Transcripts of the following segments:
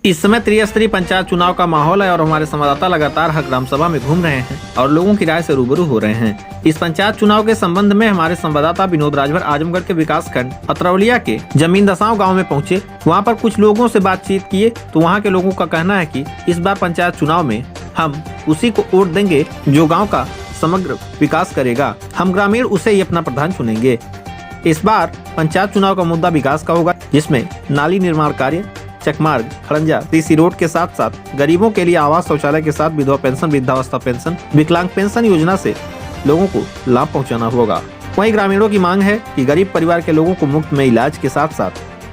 इस समय त्रिस्तरीय पंचायत चुनाव का माहौल है और हमारे संवाददाता लगातार हर ग्राम सभा में घूम रहे हैं और लोगों की राय से रूबरू हो रहे हैं। इस पंचायत चुनाव के संबंध में हमारे संवाददाता विनोद राजभर आजमगढ़ के विकास खंड अतरौलिया के जमीन दसांव गाँव में पहुँचे। वहाँ पर कुछ लोगों से बातचीत किए तो वहाँ के लोगों का कहना है कि इस बार पंचायत चुनाव में हम उसी को वोट देंगे जो गाँव का समग्र विकास करेगा। हम ग्रामीण उसे ही अपना प्रधान चुनेंगे। इस बार पंचायत चुनाव का मुद्दा विकास का होगा, जिसमें नाली निर्माण कार्य, चकमार्ग, खड़ंजा, तीसी रोड के साथ साथ गरीबों के लिए आवास, शौचालय के साथ विधवा पेंशन, वृद्धावस्था पेंशन, विकलांग पेंशन योजना से लोगों को लाभ पहुंचाना होगा। वहीं ग्रामीणों की मांग है कि गरीब परिवार के लोगों को मुफ्त में इलाज के साथ साथ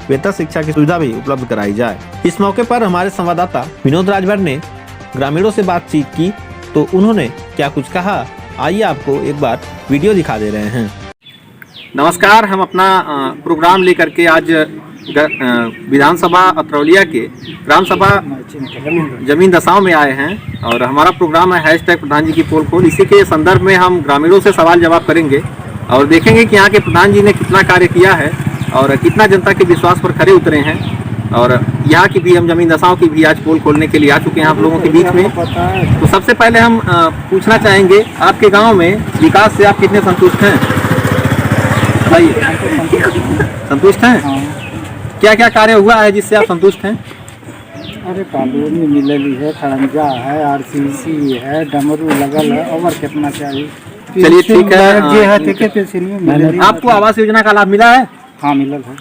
बेहतर शिक्षा की सुविधा भी उपलब्ध कराई जाए। इस मौके पर हमारे संवाददाता विनोद राजभर ने ग्रामीणों से बातचीत की तो उन्होंने क्या कुछ कहा, आइए आपको एक बार वीडियो दिखा दे रहे हैं। नमस्कार, हम अपना प्रोग्राम लेकर के आज विधानसभा अतरौलिया के ग्राम सभा जमीन दसांव में आए हैं और हमारा प्रोग्राम है हैशटैग प्रधान जी की पोल खोल। इसी के संदर्भ में हम ग्रामीणों से सवाल जवाब करेंगे और देखेंगे कि यहाँ के प्रधान जी ने कितना कार्य किया है और कितना जनता के विश्वास पर खरे उतरे हैं। और यहाँ की भी हम जमीन दसांव की भी आज पोल खोलने के लिए आ चुके हैं आप लोगों के बीच में। तो सबसे पहले हम पूछना चाहेंगे, आपके गाँव में विकास से आप कितने संतुष्ट हैं? संतुष्ट हैं? क्या क्या कार्य हुआ है जिससे आप संतुष्ट हैं? अरे कॉलोनी मिलली है, खड़ंजा है, आरसीसी है, डमरू लगल है और कितना चाहिए। चलिए ठीक है। आपको आवास योजना का लाभ मिला है? हाँ मिलल है।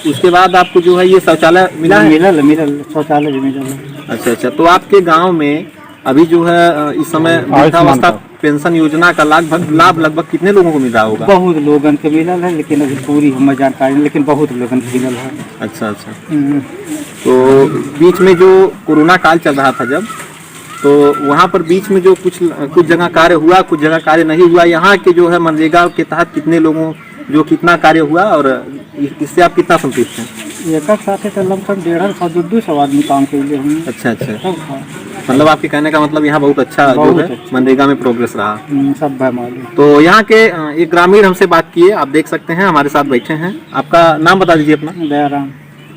उसके बाद आपको जो है ये शौचालय मिला है? मिलल शौचालय भी मिलल है। अच्छा, तो आपके गाँव में अभी जो है इस समय वृद्धावस्था पेंशन योजना का लाभ लगभग कितने लोगों को मिल रहा होगा? बहुत लोगों को मिलल है, लेकिन अभी पूरी हमें जानकारी नहीं, लेकिन बहुत लोगों को मिलल है। अच्छा। तो बीच में जो कोरोना काल चल रहा था जब, तो वहाँ पर बीच में जो कुछ जगह कार्य हुआ, कुछ जगह कार्य नहीं हुआ। यहाँ के जो है मनरेगा के तहत कितने लोगों जो कितना कार्य हुआ और इससे आप कितना संतुष्ट हैं? एक साथ लमसम 150-200 आदमी काम के लिए हुए। अच्छा। मतलब आपके कहने का मतलब यहाँ बहुत अच्छा जो है मनरेगा में प्रोग्रेस रहा। सब मालूम। तो यहाँ के एक ग्रामीण हमसे बात किए, आप देख सकते हैं हमारे साथ बैठे हैं। आपका नाम बता दीजिए अपना।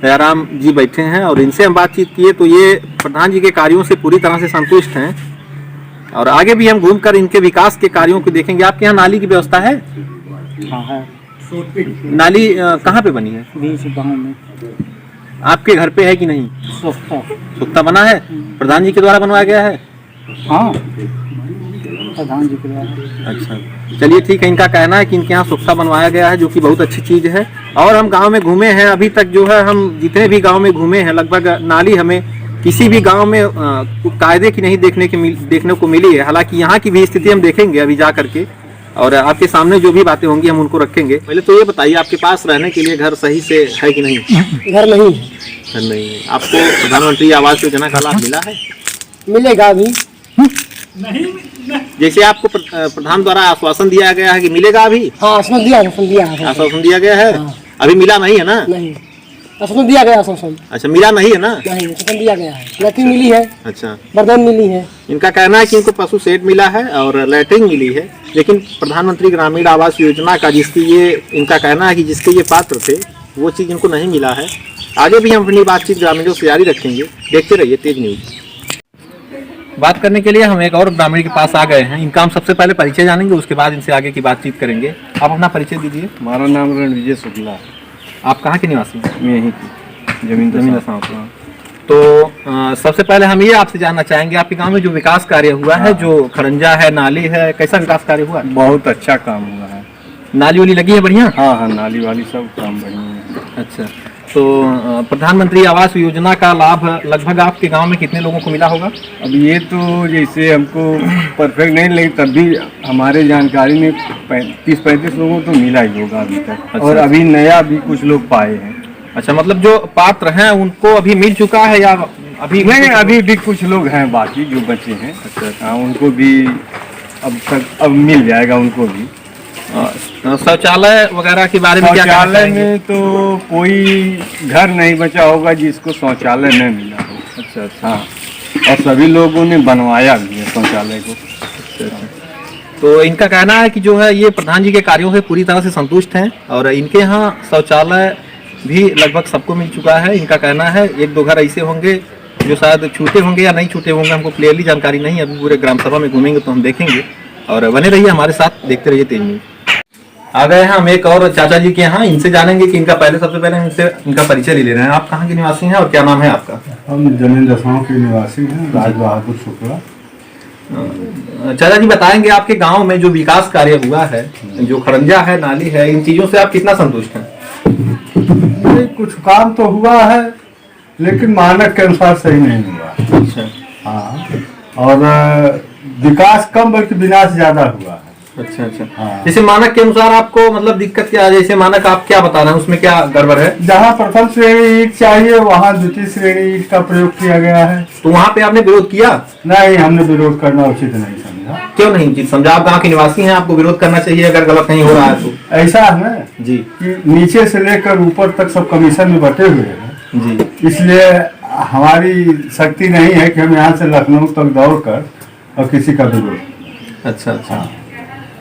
दयाराम जी बैठे हैं और इनसे हम बातचीत किए तो ये प्रधान जी के कार्यों से पूरी तरह से संतुष्ट हैं और आगे भी हम घूमकर इनके विकास के कार्यों को देखेंगे। आपके यहाँ नाली की व्यवस्था है? हाँ है। नाली कहाँ पे बनी है? बीच गाँव में। आपके घर पे है कि नहीं? सुख्ता बना है? प्रधान जी के द्वारा बनवाया गया है? हाँ, प्रधान जी के द्वारा। अच्छा, चलिए ठीक है। इनका कहना है कि इनके यहाँ सुख्ता बनवाया गया है, जो कि बहुत अच्छी चीज़ है। और हम गांव में घूमे हैं, अभी तक जो है हम जितने भी गांव में घूमे हैं लगभग नाली हमें किसी भी गांव में कायदे की नहीं देखने को मिली है। हालांकि यहाँ की भी स्थिति हम देखेंगे अभी जा करके और आपके सामने जो भी बातें होंगी हम उनको रखेंगे। पहले तो ये बताइए, आपके पास रहने के लिए घर सही से है कि नहीं? घर नहीं है। घर नहीं है। आपको प्रधानमंत्री आवास योजना का लाभ मिला है? मिलेगा अभी नहीं। जैसे आपको प्रधान द्वारा आश्वासन दिया गया है कि मिलेगा अभी? हाँ, आश्वासन दिया गया है। हाँ। अभी मिला नहीं है ना? नहीं, आश्वासन दिया गया। आश्वासन अच्छा, मिला नहीं है ना? नहीं, आश्वासन दिया गया है। लैट्रिन मिली है। अच्छा, बर्तन मिली है। इनका कहना है कि इनको पशु शेड मिला है और लैट्रिन मिली है, लेकिन प्रधानमंत्री ग्रामीण आवास योजना का इनका कहना है कि जिसके ये पात्र थे वो चीज़ इनको नहीं मिला है। आगे भी हम अपनी बातचीत ग्रामीणों से जारी रखेंगे। देखते रहिए तेज न्यूज। बात करने के लिए हम एक और ग्रामीण के पास आ गए हैं। इनका हम सबसे पहले परिचय जानेंगे, उसके बाद इनसे आगे की बातचीत करेंगे। आप अपना परिचय दीजिए। हमारा नाम रणविजय शुक्ला। आप कहाँ के निवासी हैं? मैं यहीं की जमीन दसांव। तो सबसे पहले हम ये आपसे जानना चाहेंगे, आपके गांव में जो विकास कार्य हुआ है, जो खड़ंजा है, नाली है, कैसा विकास कार्य हुआ? बहुत अच्छा काम हुआ है। नाली वाली लगी है बढ़िया? हाँ, नाली वाली सब काम बढ़िया है। अच्छा, तो प्रधानमंत्री आवास योजना का लाभ लगभग आपके गांव में कितने लोगों को मिला होगा? अब ये तो जैसे हमको परफेक्ट नहीं लगी, तब भी हमारे जानकारी में 30-35 लोगों को तो मिला ही होगा अभी तक। अच्छा, और अभी नया भी कुछ लोग पाए हैं। अच्छा, मतलब जो पात्र हैं उनको अभी मिल चुका है या अभी? नहीं, अभी भी कुछ लोग हैं बाकी जो बचे हैं। अच्छा, हाँ, उनको भी अब मिल जाएगा उनको भी। शौचालय वगैरह के बारे में क्या? शौचालय में तो कोई घर नहीं बचा होगा जिसको शौचालय नहीं मिला हो। अच्छा। हाँ, और सभी लोगों ने बनवाया भी है शौचालय को। अच्छा। तो इनका कहना है कि जो है ये प्रधान जी के कार्यों से पूरी तरह से संतुष्ट हैं और इनके यहाँ शौचालय भी लगभग सबको मिल चुका है। इनका कहना है एक दो घर ऐसे होंगे जो शायद छूटे होंगे या नहीं छूटे होंगे, हमको क्लियरली जानकारी नहीं है। अभी पूरे ग्राम सभा में घूमेंगे तो हम देखेंगे, और बने रहिए हमारे साथ, देखते रहिए तेज न्यूज़। आ गए हैं हम एक और चाचा जी के यहाँ, इनसे जानेंगे कि इनका सबसे पहले इनसे इनका परिचय ले रहे हैं। आप कहाँ के निवासी हैं और क्या नाम है आपका? हम जमीन दसाओं के निवासी हैं, राज बहादुर शुक्ला। चाचा जी बताएंगे आपके गांव में जो विकास कार्य हुआ है, जो खरंजा है, नाली है, इन चीजों से आप कितना संतुष्ट हैं? नहीं, कुछ काम तो हुआ है लेकिन मानक के अनुसार सही नहीं हुआ। अच्छा हाँ, और विकास कम बल्कि विनाश ज्यादा हुआ है। अच्छा अच्छा। हाँ। जैसे मानक के अनुसार आपको मतलब दिक्कत क्या है? जैसे मानक आप क्या बता रहे हैं, उसमें क्या गड़बड़ है? जहाँ प्रथम श्रेणी ईंट चाहिए वहाँ द्वितीय श्रेणी ईंट का प्रयोग किया गया है। तो वहाँ पे आपने विरोध किया? नहीं, हमने विरोध करना उचित नहीं समझा। क्यों नहीं उचित समझा? आप गाँव के निवासी हैं, आपको विरोध करना चाहिए अगर गलत नहीं हो रहा है तो। ऐसा है ना जी कि नीचे से लेकर ऊपर तक सब कमीशन में बटे हुए हैं, जी। इसलिए हमारी शक्ति नहीं है कि हम यहाँ से लखनऊ तक दौड़ कर और किसी का विरोध। अच्छा अच्छा।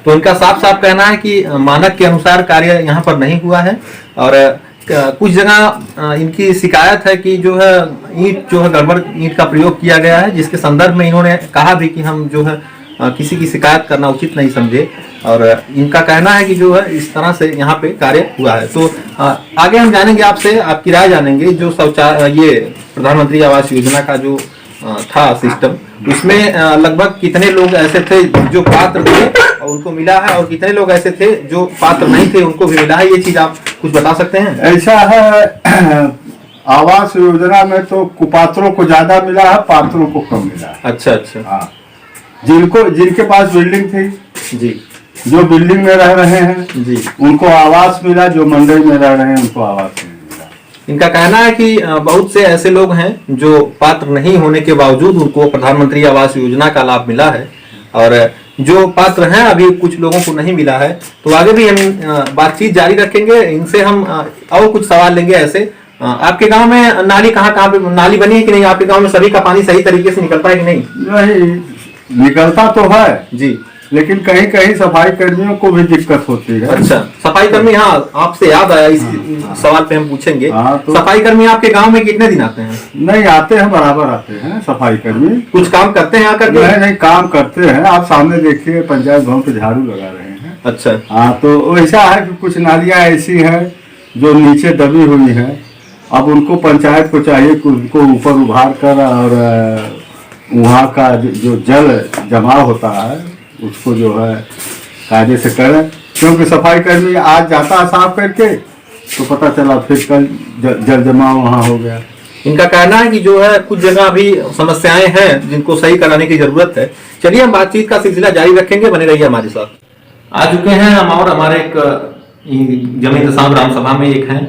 तो इनका साफ साफ कहना है कि मानक के अनुसार कार्य यहाँ पर नहीं हुआ है, और कुछ जगह इनकी शिकायत है कि जो है ईंट जो है गड़बड़ ईंट का प्रयोग किया गया है, जिसके संदर्भ में इन्होंने कहा भी कि हम जो है किसी की शिकायत करना उचित नहीं समझे, और इनका कहना है कि जो है इस तरह से यहाँ पे कार्य हुआ है। तो आगे हम जानेंगे आपसे, आपकी राय जानेंगे। जो शौचालय, ये प्रधानमंत्री आवास योजना का जो था सिस्टम, उसमें लगभग कितने लोग ऐसे थे जो पात्र थे और उनको मिला है, और कितने लोग ऐसे थे जो पात्र नहीं थे उनको भी मिला है? ये चीज आप कुछ बता सकते हैं? ऐसा है, आवास योजना में तो कुपात्रों को ज्यादा मिला है, पात्रों को कम मिला है। अच्छा अच्छा। हाँ, जिनके पास बिल्डिंग थी, जी, जो बिल्डिंग में रह रहे हैं जी, उनको आवास मिला, जो मंडल में रह रहे हैं उनको आवास नहीं मिला। इनका कहना है कि बहुत से ऐसे लोग हैं जो पात्र नहीं होने के बावजूद उनको प्रधानमंत्री आवास योजना का लाभ मिला है, और जो पात्र हैं अभी कुछ लोगों को नहीं मिला है। तो आगे भी हम बातचीत जारी रखेंगे, इनसे हम और कुछ सवाल लेंगे। ऐसे आपके गांव में नाली कहाँ पे नाली बनी है कि नहीं? आपके गांव में सभी का पानी सही तरीके से निकलता है कि नहीं? नहीं, निकलता तो है जी, लेकिन कहीं कहीं सफाई कर्मियों को भी दिक्कत होती है। अच्छा, सफाई कर्मी, हाँ आपसे याद आया, इस सवाल पे हम पूछेंगे। हाँ, तो सफाई कर्मी आपके गांव में कितने दिन आते हैं? नहीं, आते हैं, बराबर आते हैं सफाई कर्मी। कुछ काम करते हैं आकर के? नहीं, काम करते हैं। आप सामने देखिए, पंचायत भवन पे झाड़ू लगा रहे हैं। अच्छा हाँ, तो ऐसा है कि कुछ नालियाँ ऐसी हैं जो नीचे दबी हुई हैं। अब उनको पंचायत को चाहिए कि उनको ऊपर उभार कर और वहाँ का जो जल जमा होता है उसको जो है कायदे से करें, क्योंकि सफाई कर्मी आज जाता है साफ करके तो पता चला फिर कल जल जमाव वहाँ हो गया। इनका कहना है कि जो है कुछ जगह अभी समस्याएं हैं जिनको सही कराने की जरूरत है। चलिए हम बातचीत का सिलसिला जारी रखेंगे, बने रहिए हमारे साथ। आ चुके हैं हम, और हमारे एक जमीन दसाओं ग्राम सभा में एक हैं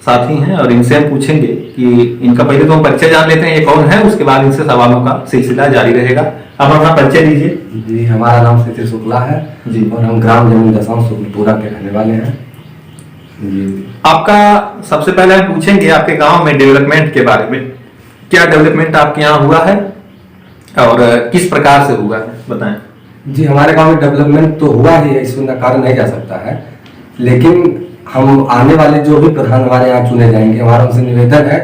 साथी हैं, और इनसे हम पूछेंगे कि इनका पहले तो हम परिचय जान लेते हैं, एक और है, उसके बाद इनसे सवालों का सिलसिला जारी रहेगा। आप अपना परिचय दीजिए। जी, हमारा नाम सिद्धि शुक्ला है जी, और हम ग्राम जमीन दसाओं शुक्लपुरा के रहने वाले हैं जी। आपका सबसे पहले हम पूछेंगे आपके गांव में डेवलपमेंट के बारे में। क्या डेवलपमेंट आपके यहाँ हुआ है और किस प्रकार से हुआ है, बताएं। जी, हमारे गांव में डेवलपमेंट तो हुआ ही है, इसमें नकार नहीं जा सकता है, लेकिन हम आने वाले जो भी प्रधान हमारे यहाँ चुने जाएंगे, हमारा उनसे निवेदन है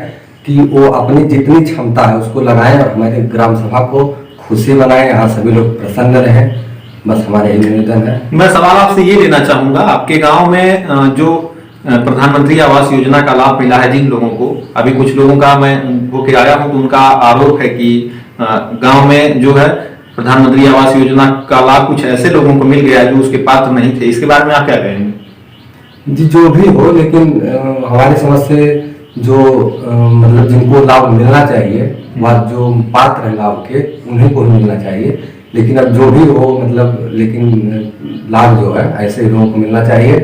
कि वो अपनी जितनी क्षमता है उसको लगाएं और हमारे ग्राम सभा को खुशी बनाएं, यहाँ सभी लोग प्रसन्न रहें। बस हमारे यही निवेदन है। मैं सवाल आपसे ये लेना चाहूंगा, आपके गांव में जो प्रधानमंत्री आवास योजना का लाभ मिला है जिन लोगों को, अभी कुछ लोगों का मैं वो किराया हूँ तो उनका आरोप है कि गांव में जो है प्रधानमंत्री आवास योजना का लाभ कुछ ऐसे लोगों को मिल गया जो उसके पात्र नहीं थे। इसके बारे में आप क्या कहेंगे? जी, जो भी हो, लेकिन हमारी समझ से जो मतलब जिनको लाभ मिलना चाहिए वह जो पात्र हैं लाभ के उन्हीं को ही मिलना चाहिए। लेकिन अब जो भी हो मतलब, लेकिन लाभ जो है ऐसे लोगों को मिलना चाहिए।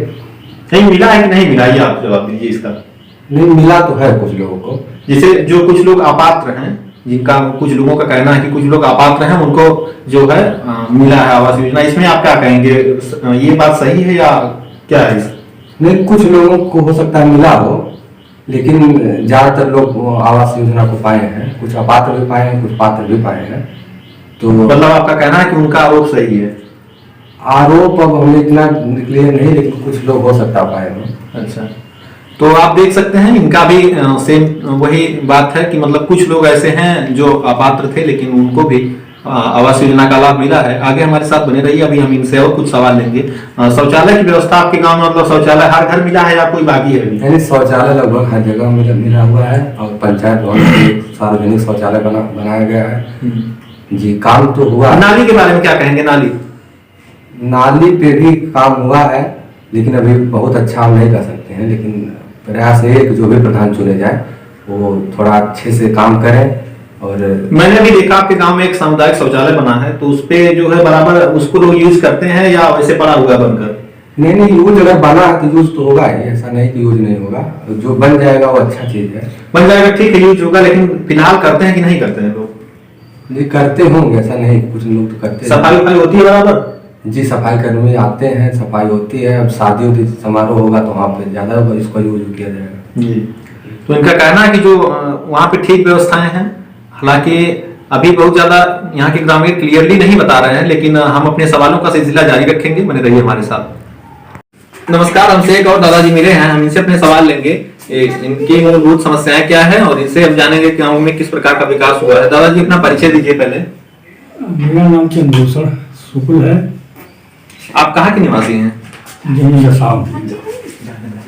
नहीं मिला है कि नहीं मिला, ये आप जवाब दीजिए इसका। नहीं मिला तो है कुछ लोगों को, जैसे जो कुछ लोग अपात्र हैं, जिनका कुछ लोगों का कहना है कि कुछ लोग अपात्र हैं, उनको जो है मिला है आवास योजना। इसमें आप क्या कहेंगे, ये बात सही है या क्या है? नहीं, कुछ लोगों को हो सकता है मिला हो, लेकिन ज्यादातर लोग आवास योजना को पाए हैं। कुछ अपात्र भी पाए हैं, कुछ पात्र भी पाए हैं। तो मतलब आपका कहना है कि उनका आरोप सही है? आरोप अब हमें इतना क्लियर नहीं, लेकिन कुछ लोग हो सकता पाए हो। अच्छा, तो आप देख सकते हैं इनका भी सेम वही बात है कि मतलब कुछ लोग ऐसे हैं जो अपात्र थे लेकिन उनको भी आवास योजना का लाभ मिला है। आगे हमारे साथ बने रहिए, अभी हम इनसे और कुछ सवाल लेंगे। शौचालय की व्यवस्था आपके गांव में मतलब शौचालय हर घर मिला है या कोई बाकी है अभी? यानी शौचालय लगभग हर जगह मिला हुआ है और पंचायत भवन में सार्वजनिक शौचालय बनाया गया है। जी, काम तो हुआ। नाली के बारे में क्या कहेंगे? नाली पे भी काम हुआ है लेकिन अभी बहुत अच्छा हम नहीं कर सकते हैं, लेकिन प्रयास है कि जो भी प्रधान चुने जाए वो थोड़ा अच्छे से काम करें। और मैंने भी देखा आपके गांव में एक सामुदायिक शौचालय बना है, तो उस पे जो है बराबर उसको लोग यूज करते हैं या वैसे पड़ा हुआ बनकर? नहीं, यूज अगर बना है तो यूज तो होगा ही, ऐसा नहीं कि यूज नहीं होगा। जो बन जाएगा वो अच्छा चीज है। बन जाएगा, ठीक है, यूज होगा, लेकिन फिलहाल करते हैं कि नहीं करते हैं लोग? जी करते होंगे, ऐसा नहीं, कुछ लोग तो करते हैं। सफाई होती है बराबर? जी, सफाई कर्मी आते हैं, सफाई होती है। अब शादी समारोह होगा तो वहाँ पे ज्यादा इसको यूज किया जाएगा। जी, तो इनका कहना है कि जो वहाँ पे ठीक व्यवस्थाएं हैं, हालांकि अभी बहुत ज्यादा यहाँ के ग्रामीण क्लियरली नहीं बता रहे हैं, लेकिन हम अपने सवालों का सिलसिला जारी रखेंगे, बने रहिए हमारे साथ। नमस्कार, हमसे एक और दादाजी मिले हैं, हम इनसे अपने सवाल लेंगे। इनकी मूलभूत समस्याएं क्या है और इनसे हम जानेंगे कि गाँव में किस प्रकार का विकास हुआ है। दादाजी अपना परिचय दीजिए पहले। मेरा नाम चंद्रभूषण शुक्ल है। आप कहाँ के निवासी हैं? जमीन साहब।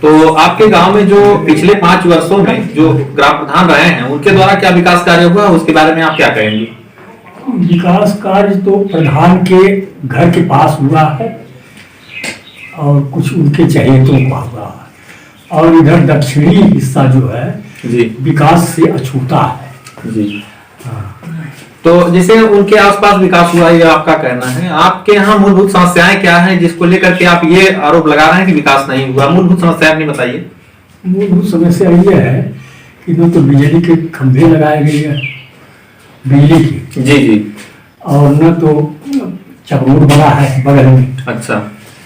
तो आपके गांव में जो पिछले 5 वर्षों में जो ग्राम प्रधान रहे हैं उनके द्वारा क्या विकास कार्य हुआ, उसके बारे में आप क्या कहेंगे? विकास कार्य तो प्रधान के घर के पास हुआ है और कुछ उनके चहेतों का हुआ है, और इधर दक्षिणी हिस्सा जो है जी विकास से अछूता है। जी। तो जैसे उनके आसपास विकास हुआ, ये आपका कहना है। आपके यहाँ मूलभूत समस्याएं क्या हैं जिसको लेकर के आप ये आरोप लगा रहे हैं कि विकास नहीं हुआ? मूलभूत समस्या अपनी बताइए। मूलभूत समस्या ये है कि न तो बिजली के खंभे लगाए गए हैं बिजली के, जी जी, और न तो चक्रोड बना है बगल में। अच्छा।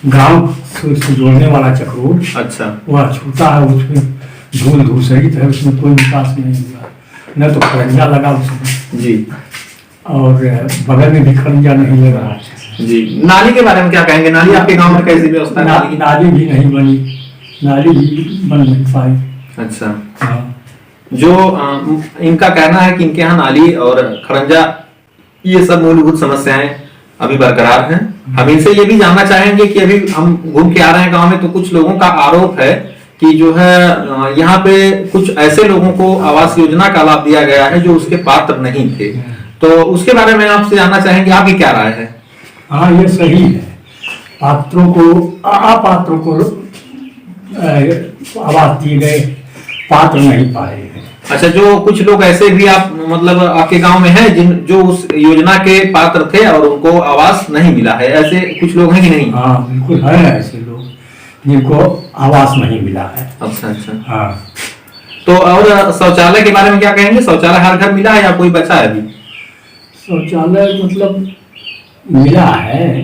गांव से जोड़ने वाला चक्रोड, अच्छा। वह छूता है, उसमें धूल धूसरित है, उसमें कोई विकास नहीं हुआ। न तो खरंजा लगा उसमें जी, और बगल में भी खरंजा नहीं लगा। जी। नाली के बारे में क्या कहेंगे? नाली आपके गांव में कैसी व्यवस्था है? नाली की? नाली भी नहीं बनी, नाली भी बन नहीं पाई। अच्छा। हाँ। जो इनका कहना है कि इनके यहाँ नाली और खरंजा ये सब मूलभूत समस्याएं अभी बरकरार हैं। हम इनसे ये भी जानना चाहेंगे कि अभी हम घूम के आ रहे हैं गांव में, तो कुछ लोगों का आरोप है कि जो है यहाँ पे कुछ ऐसे लोगों को आवास योजना का लाभ दिया गया है जो उसके पात्र नहीं थे, तो उसके बारे में आपसे जानना चाहेंगे, आपकी क्या राय है? हाँ, ये सही है। पात्रों को, अपात्रों को आवास दिए गए, पात्र नहीं पाए हैं। अच्छा, जो कुछ लोग ऐसे भी आप मतलब आपके गांव में हैं जिन जो उस योजना के पात्र थे और उनको आवास नहीं मिला है, ऐसे कुछ लोग हैं कि नहीं? हाँ, बिल्कुल है ऐसे लोग जिनको आवास नहीं मिला है। अच्छा अच्छा। हाँ। तो और शौचालय के बारे में क्या कहेंगे? शौचालय हर घर मिला है या कोई बचा है अभी? शौचालय मतलब मिला है।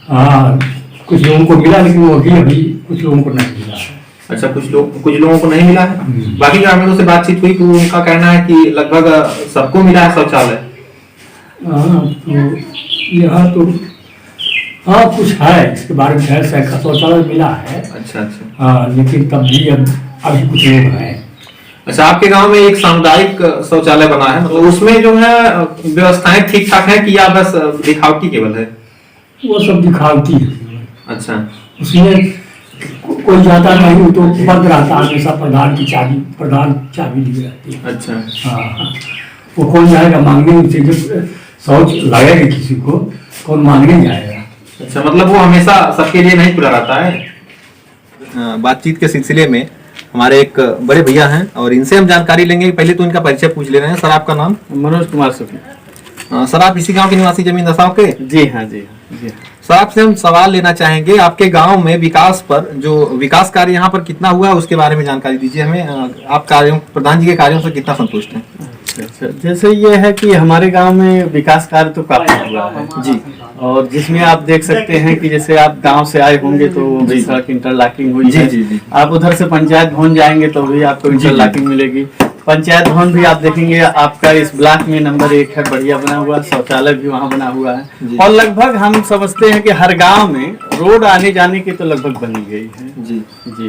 हाँ, कुछ लोगों को मिला, लेकिन वो भी अभी कुछ लोगों को नहीं मिला है। अच्छा, कुछ लोगों को नहीं मिला है। बाकी ग्रामीणों से बातचीत हुई तो उनका कहना है कि लगभग सबको मिला है शौचालय। हाँ, तो यहाँ तो हाँ कुछ है, इसके बारे में है, शौचालय मिला है। अच्छा अच्छा। हाँ, लेकिन तब भी अभी कुछ लोग हैं। अच्छा, आपके गांव में एक सामुदायिक शौचालय बना है, मतलब उसमें जो है व्यवस्थाएं ठीक ठाक है कि या बस दिखावटी केवल है? वो सब दिखावटी है। अच्छा। उसमें कोई जाता नहीं, तो बंद रहता हमेशा, प्रधान चाबी ली रहती है। अच्छा। हाँ, वो कौन जाएगा मांगने? उनसे जब शौच लगेगा किसी को, कौन मांगने जाएगा? अच्छा, मतलब वो हमेशा सबके लिए नहीं खुला रहता है। बातचीत के सिलसिले में हमारे एक बड़े भैया हैं और इनसे हम जानकारी लेंगे। पहले तो इनका परिचय पूछ ले रहे हैं। सर, आपका नाम? मनोज कुमार सुखी। सर, आप इसी गांव के निवासी जमीन दसाव के? जी हाँ, जी हाँ। सर, आपसे हम सवाल लेना चाहेंगे, आपके गांव में विकास पर जो विकास कार्य यहाँ पर कितना हुआ है उसके बारे में जानकारी दीजिए हमें। आप प्रधान जी के कार्यों से कितना संतुष्ट हैं? अच्छा, जैसे ये है कि हमारे गांव में विकास कार्य तो काफी हुआ है जी, और जिसमें आप देख सकते हैं कि जैसे आप गांव से आए होंगे तो भी सड़क इंटरलॉकिंग हुई जी है। जी जी। आप उधर से पंचायत भवन जाएंगे तो भी आपको इंटरलॉकिंग मिलेगी, पंचायत भवन भी आप देखेंगे आपका इस ब्लॉक में नंबर 1 है, बढ़िया बना हुआ, शौचालय भी वहाँ बना हुआ है। और लगभग हम समझते हैं कि हर गांव में रोड आने जाने की तो लगभग बनी गई है। जी जी।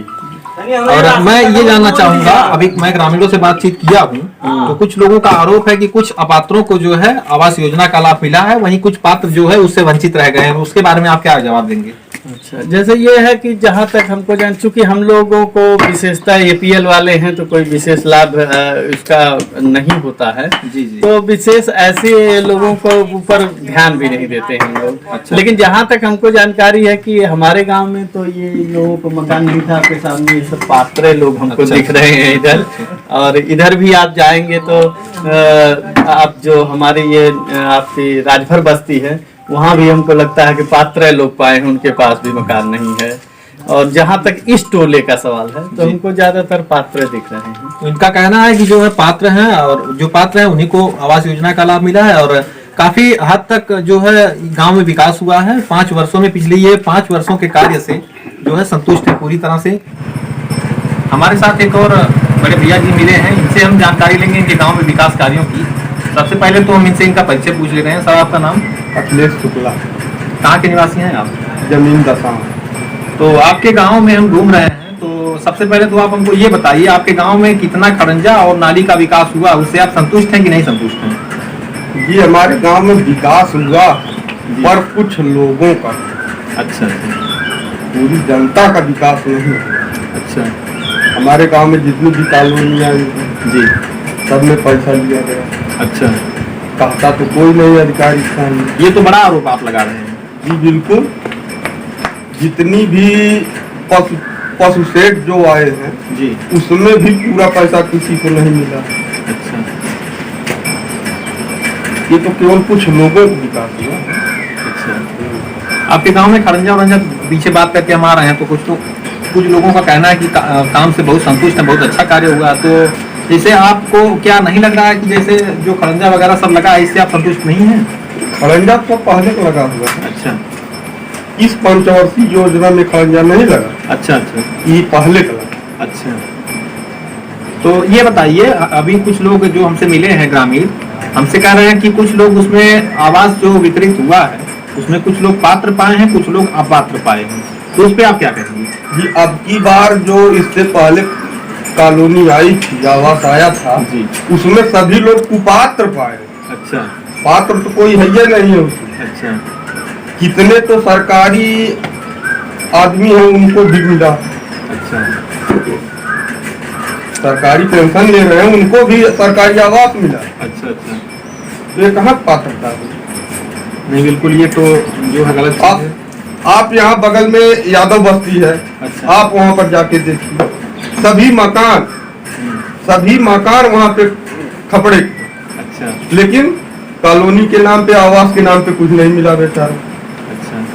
और मैं ये जानना चाहूंगा, अभी मैं ग्रामीणों से बातचीत किया हूँ तो कुछ लोगों का आरोप है कि कुछ अपात्रों को जो है आवास योजना का लाभ मिला है, वहीं कुछ पात्र जो है उससे वंचित रह गए हैं। उसके बारे में आप क्या जवाब देंगे? अच्छा, जैसे ये है कि जहाँ तक हमको जान, चूंकि हम लोगों को विशेषता APL वाले हैं तो कोई विशेष लाभ इसका नहीं होता है। जी जी। तो विशेष ऐसे लोगों को ऊपर ध्यान भी नहीं देते हैं हम लोग। अच्छा। लेकिन जहाँ तक हमको जानकारी है कि हमारे गांव में तो ये लोगों को मकान नहीं था, आपके सामने ये सब पात्र लोग हमको अच्छा, दिख रहे हैं इधर। और इधर भी आप जाएंगे तो आप जो हमारे ये आपकी राजभर बस्ती है वहाँ भी हमको लगता है कि पात्र लोग पाए हैं, उनके पास भी मकान नहीं है। और जहाँ तक इस टोले का सवाल है तो हमको ज्यादातर पात्र दिख रहे हैं। तो इनका कहना है कि जो है पात्र हैं और जो पात्र हैं उन्हीं को आवास योजना का लाभ मिला है और काफी हद तक जो है गांव में विकास हुआ है 5 वर्षों में। पिछले ये 5 वर्षों के कार्य से जो है संतुष्ट है पूरी तरह से। हमारे साथ एक और बड़े भैया जी मिले हैं, इनसे हम जानकारी लेंगे इनके गाँव में विकास कार्यों की। सबसे पहले तो हम इनसे इनका परिचय पूछ ले रहे हैं। सर, आपका नाम? अखिलेश शुक्ला, कहाँ के निवासी हैं आप? जमीन दशा। तो आपके गांव में हम घूम रहे हैं, तो सबसे पहले तो आप हमको ये बताइए आपके गांव में कितना खड़ंजा और नाली का विकास हुआ, उससे आप संतुष्ट हैं कि नहीं संतुष्ट हैं? जी, हमारे गांव में विकास हुआ पर कुछ लोगों का, अच्छा पूरी जनता का विकास नहीं हुआ। अच्छा। हमारे गांव में जितनी भी कॉलोनियाँ जी। सब में पैसा लिया गया। अच्छा। कहता तो कोई नहीं अधिकारी स्थान। ये तो बड़ा आरोप आप लगा रहे हैं। जी बिल्कुल, जितनी भी पशु सेठ जो आए हैं जी, उसमें भी पूरा पैसा किसी को नहीं मिला। अच्छा। ये तो केवल कुछ लोगों को विकास हुआ। अच्छा। आपके गांव में खड़ंजा वड़ंजा पीछे बात करके हम आ रहे हैं, तो कुछ लोगों का कहना है कि काम से बहुत संतुष्ट है, बहुत अच्छा कार्य हुआ। तो जैसे आपको क्या नहीं लग रहा है कि जैसे जो खड़ंजा वगैरह सब लगा है इससे आप संतुष्ट नहीं हैं? खड़ंजा तो पहले को लगा हुआ है। अच्छा। इस पंचवर्षीय योजना में खड़ंजा नहीं लगा। अच्छा अच्छा। ये पहले का लगा। अच्छा। तो ये बताइए, अभी कुछ लोग जो हमसे मिले हैं ग्रामीण, हमसे कह रहे हैं कि कुछ लोग उसमें आवास जो वितरित हुआ है उसमें कुछ लोग पात्र पाए हैं, कुछ लोग अपात्र पाए हैं, तो उस पर आप क्या कहेंगे? जी, अब की बार जो इससे पहले कॉलोनी आई थी, आवास आया था जी, उसमें सभी लोग कुपात्र पाए। अच्छा। पात्र तो कोई है ही नहीं है उसमें। अच्छा। कितने तो सरकारी आदमी हैं उनको भी मिला। अच्छा। सरकारी पेंशन ले रहे हैं उनको भी सरकारी आवास मिला। अच्छा। अच्छा। तो ये कहाँ पात्रता है? नहीं, बिल्कुल ये तो जो है गलत चीज़ है। आप यहाँ बगल में यादव बस्ती है। अच्छा। आप वहाँ पर जाके देखिए, सभी मकान वहाँ पे खपड़े। अच्छा। लेकिन कॉलोनी के नाम पे, आवास के नाम पे कुछ नहीं मिला बेचारा। अच्छा।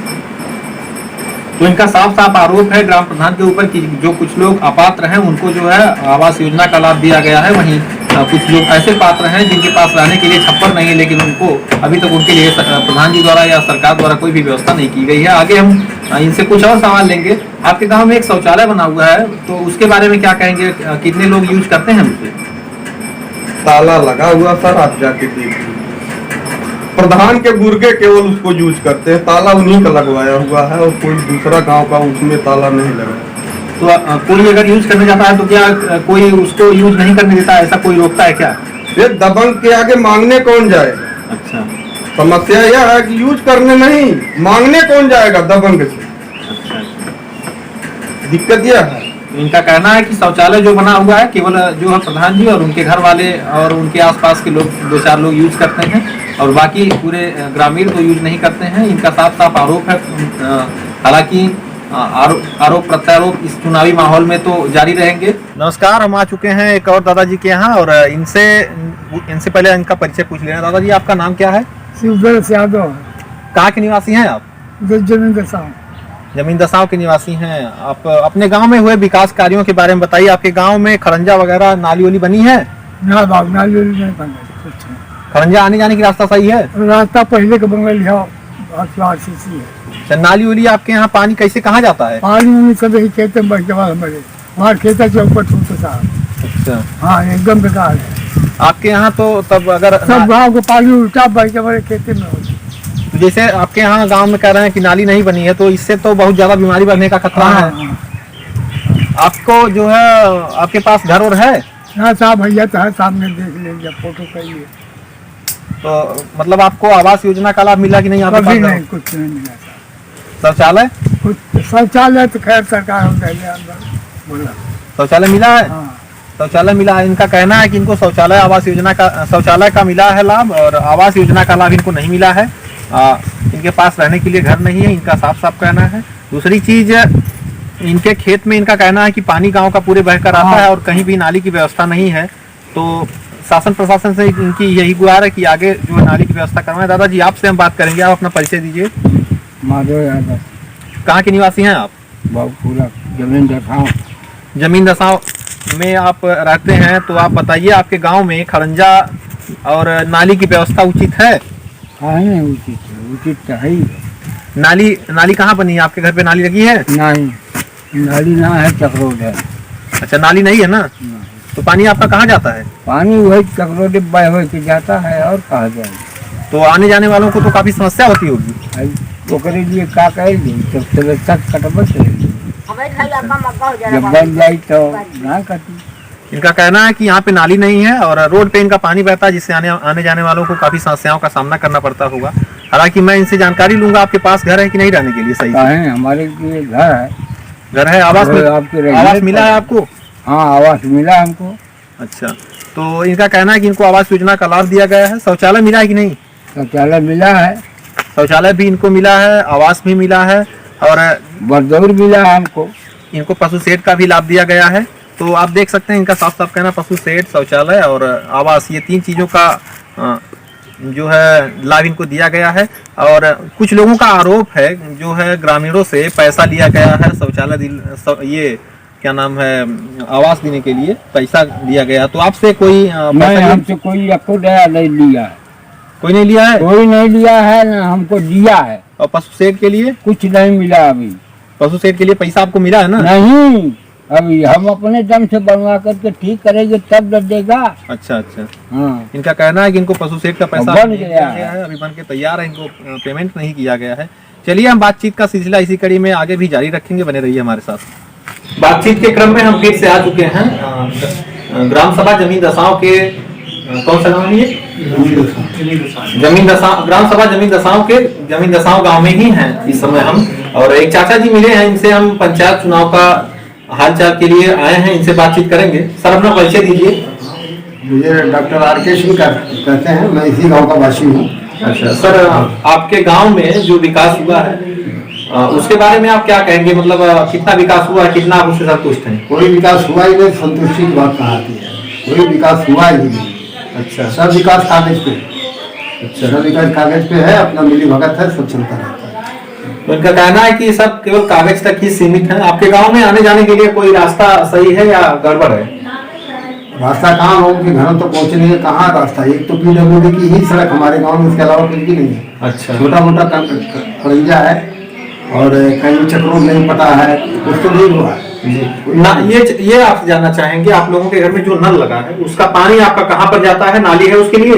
तो इनका साफ साफ आरोप है ग्राम प्रधान के ऊपर कि जो कुछ लोग अपात्र हैं उनको जो है आवास योजना का लाभ दिया गया है, वहीं कुछ लोग ऐसे पात्र हैं जिनके पास रहने के लिए छप्पर नहीं है, लेकिन उनको अभी तक उनके लिए प्रधान जी द्वारा या सरकार द्वारा कोई भी व्यवस्था नहीं की गई है। आगे हम इनसे कुछ और सवाल लेंगे। आपके गांव में एक शौचालय बना हुआ है, तो उसके बारे में क्या कहेंगे? कितने लोग यूज करते हैं उसे? ताला लगा हुआ सर, आप जाके देखिए। प्रधान के गुर्गे केवल उसको यूज करते हैं, ताला उन्हीं का लगवाया हुआ है और कोई दूसरा गांव का उसमें ताला नहीं लगा। तो कोई अगर यूज करने जाता है तो क्या कोई उसको यूज नहीं करने देता, ऐसा कोई रोकता है क्या? ये दबंग के आगे मांगने कौन जाएगा? अच्छा। समस्या यह है कि यूज करने नहीं, मांगने कौन जाएगा दबंग से? अच्छा। दिक्कत यह है। इनका कहना है कि शौचालय जो बना हुआ है केवल जो है प्रधान जी और उनके घर वाले और उनके आसपास के लोग 2-4 लोग यूज करते हैं और बाकी पूरे ग्रामीण तो यूज नहीं करते हैं। इनका साफ साफ आरोप है। हालांकि आरोप प्रत्यारोप इस चुनावी माहौल में तो जारी रहेंगे। नमस्कार, हम आ चुके हैं एक और दादाजी के यहाँ और इनसे पहले इनका परिचय पूछ लेना। दादाजी, आपका नाम क्या है? शिवदत्त यादव। कहाँ के निवासी हैं आप? जमीन दशा। जमीन दशाओं के निवासी हैं आप। अपने गांव में हुए विकास कार्यों के बारे में बताइए। आपके गांव में खड़ंजा वगैरह नाली वाली बनी है? ना बाबू, नाली नहीं बना। खड़ंजा आने जाने की रास्ता सही है? रास्ता पहले के बंगल है। अच्छा, नाली वाली आपके यहाँ पानी कैसे कहाँ जाता है? पानी सब खेत में बच हमारे वहाँ खेत से ऊपर छूटता। अच्छा, हाँ एकदम बेकार है। आपके यहाँ तो तब अगर सब गाँव को पानी उल्टा बह के बड़े खेते में होता है। तो जैसे आपके यहाँ गांव में कह रहे हैं कि नाली नहीं बनी है, तो इससे तो बहुत ज्यादा बीमारी बढ़ने का खतरा है। हाँ, आपको जो है आपके पास घर और है, हाँ साहब भैया तो है, सामने देख लीजिए फोटो करिए। तो मतलब आपको आवास योजना का लाभ मिला कि नहीं? आपके कभी पास नहीं, कुछ नहीं मिला साहब। शौचालय कुछ शौचालय तो खैर सरकार हम पहले अंदर बोला। शौचालय मिला है? हाँ शौचालय मिला है। इनका कहना है कि इनको शौचालय आवास योजना का शौचालय का मिला है लाभ, और आवास योजना का लाभ इनको नहीं मिला है। इनके पास रहने के लिए घर नहीं है, इनका साफ साफ कहना है। दूसरी चीज, इनके खेत में इनका कहना है कि पानी गांव का पूरे बहकर आता है और कहीं भी नाली की व्यवस्था नहीं है। तो शासन प्रशासन से इनकी यही गुहार है कि आगे जो है नाली की व्यवस्था करवाएं। दादाजी आपसे हम बात करेंगे, आप अपना परिचय दीजिए। माधव यादव, कहाँ के निवासी हैं आप? बाबूपुरा, जमीन दसाओं। जमीन दसाओं में आप रहते हैं, तो आप बताइए आपके गांव में खड़ंजा और नाली की व्यवस्था उचित है? हाँ नहीं उचित है, उचित तो है ही। नाली कहाँ बनी है? आपके घर पे नाली लगी है? नहीं, नाली ना है, चक्रोड है। अच्छा, नाली नहीं है ना, तो पानी आपका कहाँ जाता है? पानी वही चक्रोड बह हो के जाता है और कहा जाए। तो आने जाने वालों को तो काफी समस्या होती होगी। ओकरे लिए का कहेगी, जब से तक कटबे जब बन जाए तो ना कटी। इनका कहना है कि यहाँ पे नाली नहीं है और रोड पे इनका पानी बहता है, जिससे आने जाने वालों को काफी समस्याओं का सामना करना पड़ता होगा। हालांकि मैं इनसे जानकारी लूंगा, आपके पास घर है कि नहीं रहने के लिए? सही है, हमारे लिए घर है। घर है। आवास आवास मिला है आपको? हाँ आवास मिला हमको। अच्छा, तो इनका कहना है कि इनको आवास योजना का लाभ दिया गया है। शौचालय मिला है कि नहीं? शौचालय मिला है, शौचालय भी इनको मिला है, आवास भी मिला है और बरदौर मिला है हमको। इनको पशु शेड का भी लाभ दिया गया है। तो आप देख सकते हैं इनका साफ साफ कहना पशु शेड, शौचालय और आवास, ये 3 चीज़ों का जो है लाभ इनको दिया गया है। और कुछ लोगों का आरोप है जो है ग्रामीणों से पैसा लिया गया है, शौचालय ये क्या नाम है, आवास देने के लिए पैसा लिया गया। तो आपसे कोई नहीं, हमसे कोई आपको दया नहीं लिया है। कोई नहीं लिया है? कोई नहीं लिया है ना, हमको दिया है। और पशु शेड के लिए? कुछ नहीं मिला अभी। पशु शेड के लिए पैसा आपको मिला है ना? नहीं, अभी हम अपने दम से बनवा करके ठीक करेंगे तब न देगा। अच्छा अच्छा। हाँ, इनका कहना है कि इनको पशु शेड का पैसा बन नहीं गया दिया गया है, अभी बन के तैयार है, इनको पेमेंट नहीं किया गया है। चलिए, हम बातचीत का सिलसिला इसी कड़ी में आगे भी जारी रखेंगे, बने रहिए हमारे साथ। बातचीत के क्रम में हम फिर से आ चुके हैं ग्राम सभा जमीन दसाओं के कौन सा गाँव है ये? जमीन दसाओं, ग्राम सभा जमीन दसाओं के जमीन दसाओं गांव में ही हैं इस समय हम। और एक चाचा जी मिले हैं, इनसे हम पंचायत चुनाव का हालचाल के लिए आए हैं, इनसे बातचीत करेंगे। सर अपना परिचय दीजिए। मुझे डॉक्टर आर.के. सिंह कहते हैं, मैं इसी गांव का वासी हूँ। अच्छा सर, आपके गांव में जो विकास हुआ है उसके बारे में आप क्या कहेंगे? मतलब कितना विकास हुआ है, कितना आप उससे संतुष्ट हैं? कोई विकास हुआ ही नहीं, संतुष्टि की बात कहाँ आती है? कोई विकास हुआ ही नहीं। अच्छा, सब विकास कागज पे। अच्छा, सब विकास कागज पे है, अपना मिली भगत है, सब चलता रहता है। तो इनका कहना है कि सब केवल कागज तक ही सीमित है। आपके गांव में आने जाने के लिए कोई रास्ता सही है या गड़बड़ है? रास्ता कहाँ, लोगों के घरों तक पहुँचने के कहाँ रास्ता? एक तो PWD की ही सड़क हमारे गाँव में, इसके अलावा कुछ भी नहीं है। अच्छा, छोटा मोटा खड़ंजा है और कहीं चक्रों नहीं पता है, कुछ तो नहीं हुआ है। ना ये आपसे जानना चाहेंगे, आप लोगों के घर में जो नल लगा है उसका पानी आपका कहाँ पर जाता है? नाली है उसके लिए?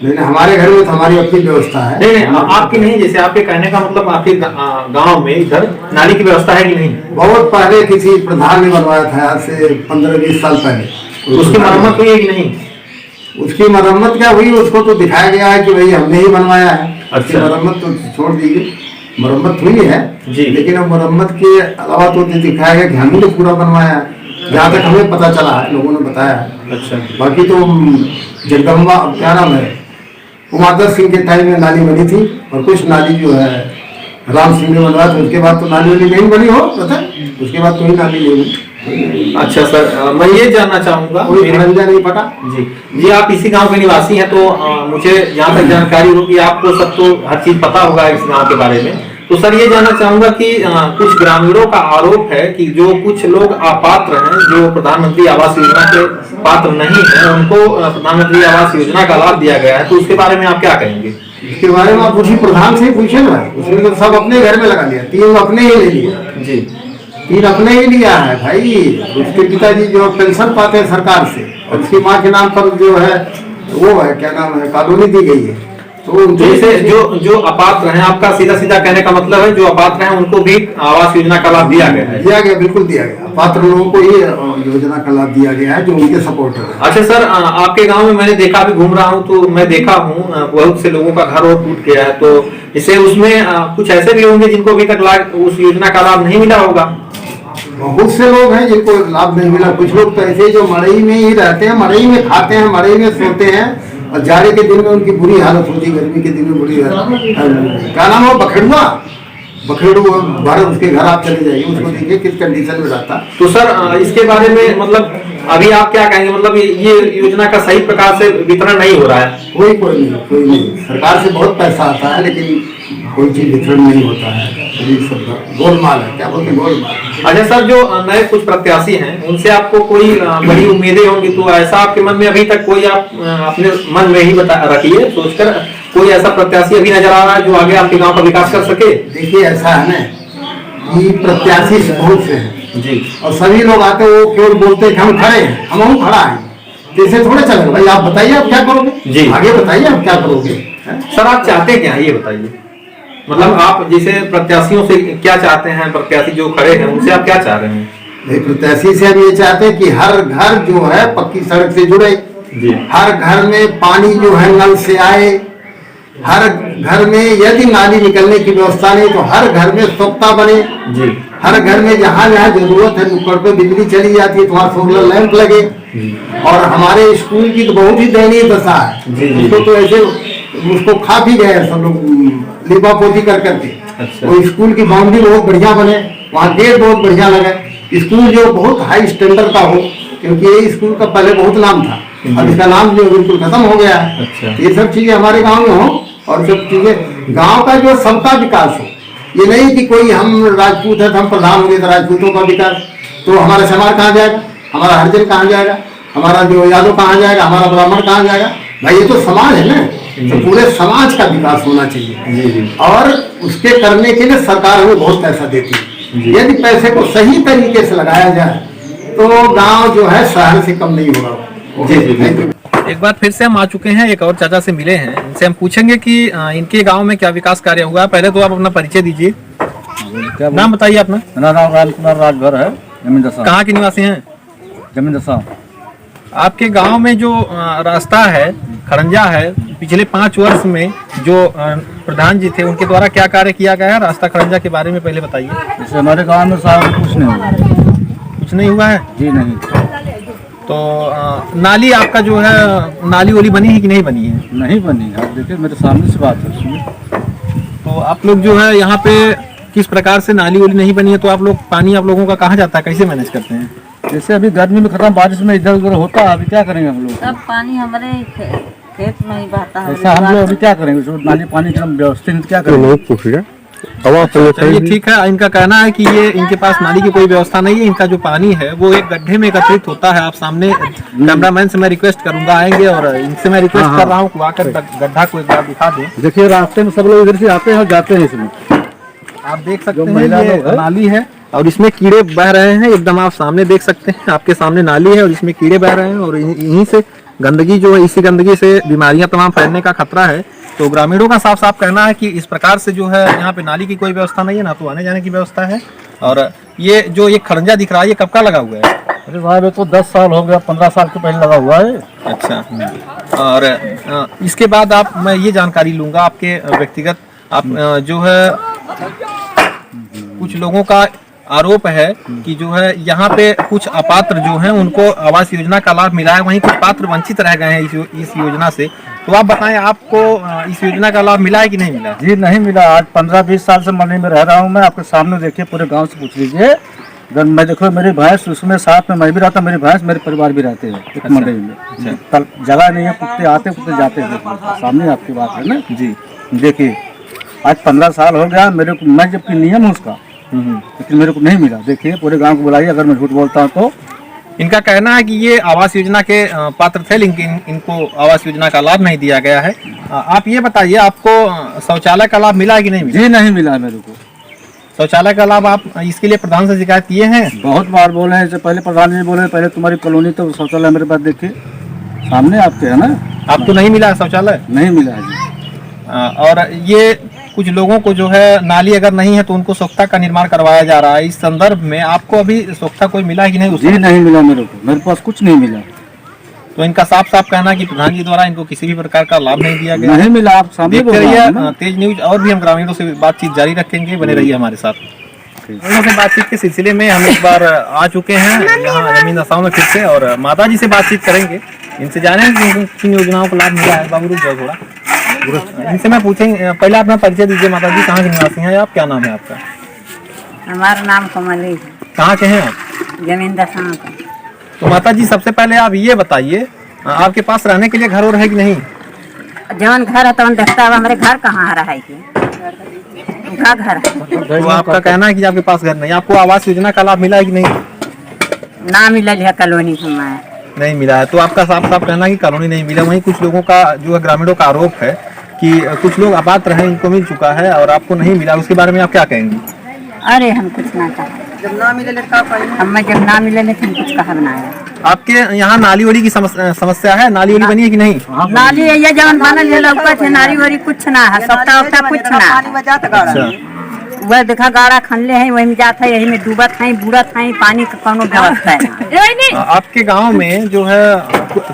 लेकिन हमारे घर में तो हमारी अपनी व्यवस्था है। नहीं, आपकी नहीं, जैसे आपके कहने का मतलब आपके गांव में इधर नाली की व्यवस्था है कि नहीं? बहुत पहले किसी प्रधान ने बनवाया था, आज से 15-20 साल पहले। उसकी मरम्मत हुई है कि नहीं? उसकी मरम्मत क्या हुई, उसको तो दिखाया गया है कि भाई हमने ही बनवाया है। अच्छा। मरम्मत तो छोड़ दीजिए, मरम्मत हुई है जी, लेकिन अब मरम्मत के अलावा तो दिखाया गया कि हमने तो पूरा बनवाया है, जहाँ तक हमें पता चला है, लोगों ने बताया है। अच्छा, बाकी तो जगदम्बा क्या नाम है, उमादर सिंह के टाइम में नाली बनी थी, और कुछ नाली जो है राम सिंह ने बनवाया था, उसके बाद तो नाली वाली नहीं बनी हो, पता है? उसके बाद कोई नाली नहीं बनी। अच्छा सर, मैं ये जानना चाहूंगा, कोई खड़ंजा नहीं पटा। जी, आप इसी गांव के निवासी हैं, तो मुझे यहाँ तक जानकारी होगी, आपको सब तो हर चीज पता होगा इस गांव के बारे में। तो सर ये जानना चाहूंगा कि कुछ ग्रामीणों का आरोप है कि जो कुछ लोग अपात्र हैं, जो प्रधानमंत्री आवास योजना के पात्र नहीं है, उनको प्रधानमंत्री आवास योजना का लाभ दिया गया है, तो उसके बारे में आप क्या कहेंगे? इसके बारे में आप उसी प्रधान से पूछे ना, उसने तो सब अपने घर में लगा लिया, 3 अपने ही ले लिया जी, तीन अपने ही लिया है भाई। उसके पिताजी जो पेंशन पाते हैं सरकार से, और उसकी माँ के नाम पर जो है वो है, क्या नाम है, कॉलोनी दी गई है। तो जैसे जो अपात्र हैं, आपका सीधा सीधा कहने का मतलब है जो अपात्र हैं उनको भी आवास योजना का लाभ दिया गया है? दिया गया, बिल्कुल दिया गया। पात्र लोगों को ये योजना का लाभ दिया गया है जो उनके सपोर्टर है। अच्छा सर, आपके गांव में मैंने देखा, भी घूम रहा हूं तो मैं देखा हूं बहुत से लोगों का घर और टूट गया है, तो इसे उसमें कुछ ऐसे भी होंगे जिनको अभी तक उस योजना का लाभ नहीं मिला होगा? बहुत से लोग हैं जिनको लाभ नहीं मिला। कुछ लोग तो ऐसे जो मड़ई में ही रहते हैं, मड़ई में खाते हैं, मड़ई में सोते हैं, और जाड़े के दिन में उनकी बुरी हालत होती है, गर्मी के दिन में बुरी हालत। क्या नाम हो, बखेड़ुआ भारत, उसके घर आप चले जाइए, उसको देखिए किस कंडीशन में रहता। तो सर इसके बारे में मतलब अभी आप क्या कहेंगे, मतलब ये योजना का सही प्रकार से वितरण नहीं हो रहा है? कोई नहीं। सरकार से बहुत पैसा आता है लेकिन कोई चीज वितरण नहीं होता है। गोलमाल है, क्या बोलते हैं, गोलमाल। अच्छा सर, जो नए कुछ प्रत्याशी हैं उनसे आपको कोई बड़ी उम्मीदें होंगी, तो ऐसा आपके मन में अभी तक कोई आप अपने मन में ही रखिए सोचकर, कोई ऐसा प्रत्याशी अभी नजर आ रहा है जो आगे आपके गांव का विकास कर सके? देखिए ऐसा है ना कि प्रत्याशी बहुत से हैं जी, और सभी लोग आते वो केवल बोलते हैं कि हम खड़े हैं, हम खड़ा है, जैसे थोड़े चलेगा भाई। आप बताइए आप क्या करोगे जी, आगे बताइए आप क्या करोगे। सर आप चाहते क्या है ये बताइए, मतलब आप जैसे प्रत्याशियों से क्या चाहते हैं, प्रत्याशी जो खड़े हैं उनसे आप क्या चाह रहे हैं? प्रत्याशी से हम ये चाहते हैं कि हर घर जो है पक्की सड़क से जुड़े जी, हर घर में पानी जो है नल से आए, हर घर में यदि नाली निकलने की व्यवस्था नहीं तो हर घर में स्वच्छता बने जी, हर घर में जहाँ जहाँ जरूरत है नुक्कड़ पे बिजली चली जाती है तो वहाँ सोलर लैंप लगे। और हमारे स्कूल की तो बहुत ही दयनीय दशा है जी, जी, उसको तो ऐसे उसको खा भी गए सब लोग लिपा पोती कर करके। अच्छा। वो स्कूल की बाउंड्री बहुत बढ़िया बने, वहाँ गेट बहुत बढ़िया लगे, स्कूल जो बहुत हाई स्टैंडर्ड का हो, क्योंकि ये स्कूल का पहले बहुत नाम था, अब इसका नाम जो बिल्कुल खत्म हो गया है। अच्छा। ये सब चीजें हमारे गांव में हो और सब चीजें गांव का जो सबका विकास हो। ये नहीं कि कोई हम राजपूत है तो हम प्रधान होंगे तो राजपूतों का विकास, तो हमारा समाज कहाँ जाएगा, हमारा हरिजन कहाँ जाएगा, हमारा जो यादव कहाँ जाएगा, हमारा ब्राह्मण कहाँ जाएगा। भाई ये तो समाज है ना, तो पूरे समाज का विकास होना चाहिए और उसके करने के लिए सरकार हमें बहुत पैसा देती है। यदि पैसे को सही तरीके से लगाया जाए तो गांव जो है शहर से कम नहीं होगा। जी जी। एक बार फिर से हम आ चुके हैं, एक और चाचा से मिले हैं, इनसे हम पूछेंगे कि इनके गांव में क्या विकास कार्य हुआ। पहले तो आप अपना परिचय दीजिए, नाम बताइए अपना। मेरा नाम राजकुमार राजभर है, जमीन दशा। कहाँ के निवासी हैं? जमीन दशा। आपके गांव में जो रास्ता है, खड़ंजा है, पिछले 5 वर्ष में जो प्रधान जी थे उनके द्वारा क्या कार्य किया गया है रास्ता खड़ंजा के बारे में पहले बताइए। जैसे हमारे गांव में साहब कुछ नहीं हुआ। कुछ नहीं हुआ है जी नहीं। तो नाली आपका जो है, नाली वाली बनी है कि नहीं बनी है? नहीं बनी, आप देखिए मेरे सामने से बात है। तो आप लोग जो है यहाँ पे किस प्रकार से नाली वाली नहीं बनी है, तो आप लोग पानी आप लोगों का कहाँ जाता है, कैसे मैनेज करते हैं? जैसे अभी गर्मी में खत्म, बारिश में इधर उधर होता है, अभी क्या करेंगे हम लोग? सब पानी हमारे खेत में ही बहता है। ऐसा हम लोग अभी क्या करेंगे? उसको नाली पानी एकदम व्यवस्थित क्या करेंगे? चलिए ठीक है, इनका कहना है कि ये इनके पास नाली की कोई व्यवस्था नहीं है, इनका जो पानी है वो एक गड्ढे में एकत्रित होता है। आप सामने कैमरामैन से मैं रिक्वेस्ट करूंगा, आएंगे और इनसे मैं रिक्वेस्ट कर रहा हूँ आकर गड्ढा को एक बार दिखा दें। देखिए रास्ते में सब लोग इधर से आते हैं और जाते हैं इसमें। आप देख सकते हैं ये नाली है और इसमें कीड़े बह रहे हैं, एकदम आप सामने देख सकते हैं, आपके सामने नाली है और इसमें कीड़े बह रहे हैं और यहीं से गंदगी जो है, इसी गंदगी से बीमारियां तमाम फैलने का खतरा है। तो ग्रामीणों का साफ साफ कहना है कि इस प्रकार से जो है यहाँ पे नाली की कोई व्यवस्था नहीं है, ना तो आने जाने की व्यवस्था है। और ये जो ये खड़ंजा दिख रहा है ये कब का लगा हुआ है? अरे साहब ये तो 10 साल हो गया, 15 साल के पहले लगा हुआ है। अच्छा। और इसके बाद आप, मैं ये जानकारी लूंगा आपके व्यक्तिगत, आप जो है कुछ लोगों का आरोप है कि जो है यहाँ पे कुछ अपात्र जो हैं उनको आवास योजना का लाभ मिला है, वहीं कुछ पात्र वंचित रह गए हैं इस योजना से। तो आप बताएं, आपको इस योजना का लाभ मिला है कि नहीं मिला? जी नहीं मिला। आज 15-20 साल से मंडी में रह रहा हूँ मैं, आपके सामने देखिए, पूरे गांव से पूछ लीजिए। मैं देखो मेरी भैंस, उसमें साथ में मैं भी रहता, मेरी भैंस, मेरे परिवार भी रहते हैं एक मंडी में। जगह नहीं है, कुत्ते आते कुत्ते जाते हैं, सामने आपकी बात है ना जी। देखिए आज 15 साल हो गया मेरे को, मैं जबकि नियम हूँ उसका, लेकिन मेरे को नहीं मिला। देखिए पूरे गांव को बुलाइए, अगर मैं झूठ बोलता हूँ तो। इनका कहना है कि ये आवास योजना के पात्र थे लेकिन इनको आवास योजना का लाभ नहीं दिया गया है। आप ये बताइए, आपको शौचालय का लाभ मिला है कि नहीं मिला? जी नहीं मिला मेरे को। शौचालय का लाभ आप इसके लिए प्रधान से शिकायत किए हैं? बहुत बार बोले हैं, इससे पहले प्रधान जी बोले पहले तुम्हारी कॉलोनी तो शौचालय मेरे पास देखिए सामने आपके है ना, आपको नहीं मिला है शौचालय? नहीं मिला है जी। और ये कुछ लोगों को जो है नाली अगर नहीं है तो उनको सोख्ता का निर्माण करवाया जा रहा है। इस संदर्भ में आपको अभी सोख्ता कोई मिला है कि नहीं? जी नहीं मिला मेरे को, मेरे पास कुछ नहीं मिला। तो इनका साफ साफ कहना है कि प्रधान जी द्वारा इनको किसी भी प्रकार का लाभ नहीं दिया गया। नहीं मिला, आप सामने देखते बोल रहे हैं रहिए ना। तेज न्यूज, और भी हम ग्रामीणों से बातचीत जारी रखेंगे, बने रहिए हमारे साथ। ग्रामीणों से बातचीत के सिलसिले में हम एक बार आ चुके हैं यहाँ जमीन दशाओं में फिर से, और माता जी से बातचीत करेंगे, इनसे जानेंगे कि किन योजनाओं का लाभ मिला है। बाबू रुक जाओ थोड़ा, इनसे मैं पूछेंगे। पहले अपना परिचय दीजिए माता जी, कहाँ के निवासी हैं आप, क्या नाम है आपका? हमारा नाम कमली है, कहाँ के हैं आप? जमीन दशा का। तो माता जी सबसे पहले आप ये बताइए, आपके पास रहने के लिए घर और है कि नहीं? जवन घर है तवन देखता है, हमारे घर कहाँ रहा है उनका घर है। तो आपका कहना है कि आपके पास घर नहीं। आपको आवास योजना का लाभ मिला है कि नहीं? ना मिलल है कॉलोनी हमारे, नहीं मिला है। तो आपका साफ साफ कहना है कि कॉलोनी नहीं मिला। वहीं कुछ लोगों का जो है ग्रामीणों का आरोप है कि कुछ लोग आबाद रहे, इनको मिल चुका है और आपको नहीं मिला, उसके बारे में आप क्या कहेंगी? अरे हम कुछ ना कहा, जब ना मिले हमें जब ना मिले तो हम कुछ कहा बनाया। आपके यहाँ नाली वाली की समस्या है? नाली वाली बनी है कि नहीं? नाली ये जवन बनल है लौका थे, नाली वाली कुछ ना है, सप्ताह वक्ता कुछ ना। अच्छा, वह देखा गाड़ा खनले हैं, वही में जाता है, यही में डूबत है, बूढ़त है, पानी का कोनो व्यवस्था है। आपके गांव में जो है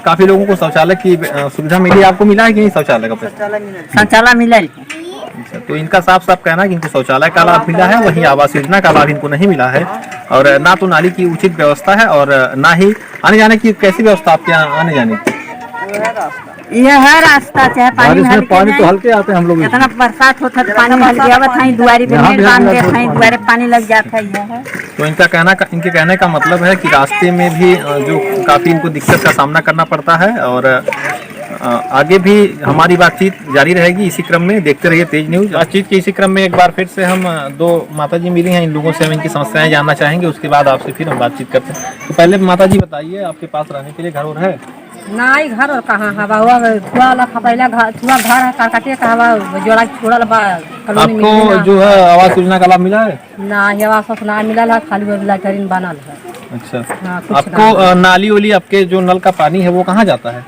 काफी लोगों को शौचालय की सुविधा मिली, आपको मिला है कि नहीं शौचालय का पैसा? शौचालय मिलल है। अच्छा, तो इनका साफ साफ कहना है कि इनको शौचालय का लाभ मिला है, वहीं आवास योजना का लाभ इनको नहीं मिला है, और ना तो नाली की उचित व्यवस्था है और ना ही आने जाने की। कैसी व्यवस्था आपके यहाँ आने जाने की? यह है रास्ता, चाहे पानी तो हल्के आते हैं हम लोग। इतना बरसात होता है तो पानी हल्के आवत है, दुआरी पे नेट बांध देते हैं, दुआरे पानी लग जाता है। यह है तो इनके कहने का मतलब है कि रास्ते में भी जो काफी इनको दिक्कत का सामना करना पड़ता है, और आगे भी हमारी बातचीत जारी रहेगी इसी क्रम में। देखते रहिए तेज न्यूज। बातचीत के इसी क्रम में एक बार फिर से हम दो माता जी मिली हैं, इन लोगों से हम इनकी समस्याएं जानना चाहेंगे, उसके बाद आपसे फिर हम बातचीत करते हैं। तो पहले माता जी बताइए, आपके पास रहने के लिए घर और है? नाई घर और कहाँ हवा हुआ छुआ वाला खपैला छुआ घर है काटे का हवा जोड़ा छोड़ल बा कॉलोनी में। आपको जो है आवास योजना का लाभ मिला है? ना ये आवास ना मिलल है, खाली वो लैटरिन बनल है। अच्छा, हाँ, कुछ आपको नाली वाली आपके जो नल का पानी है वो कहाँ जाता है?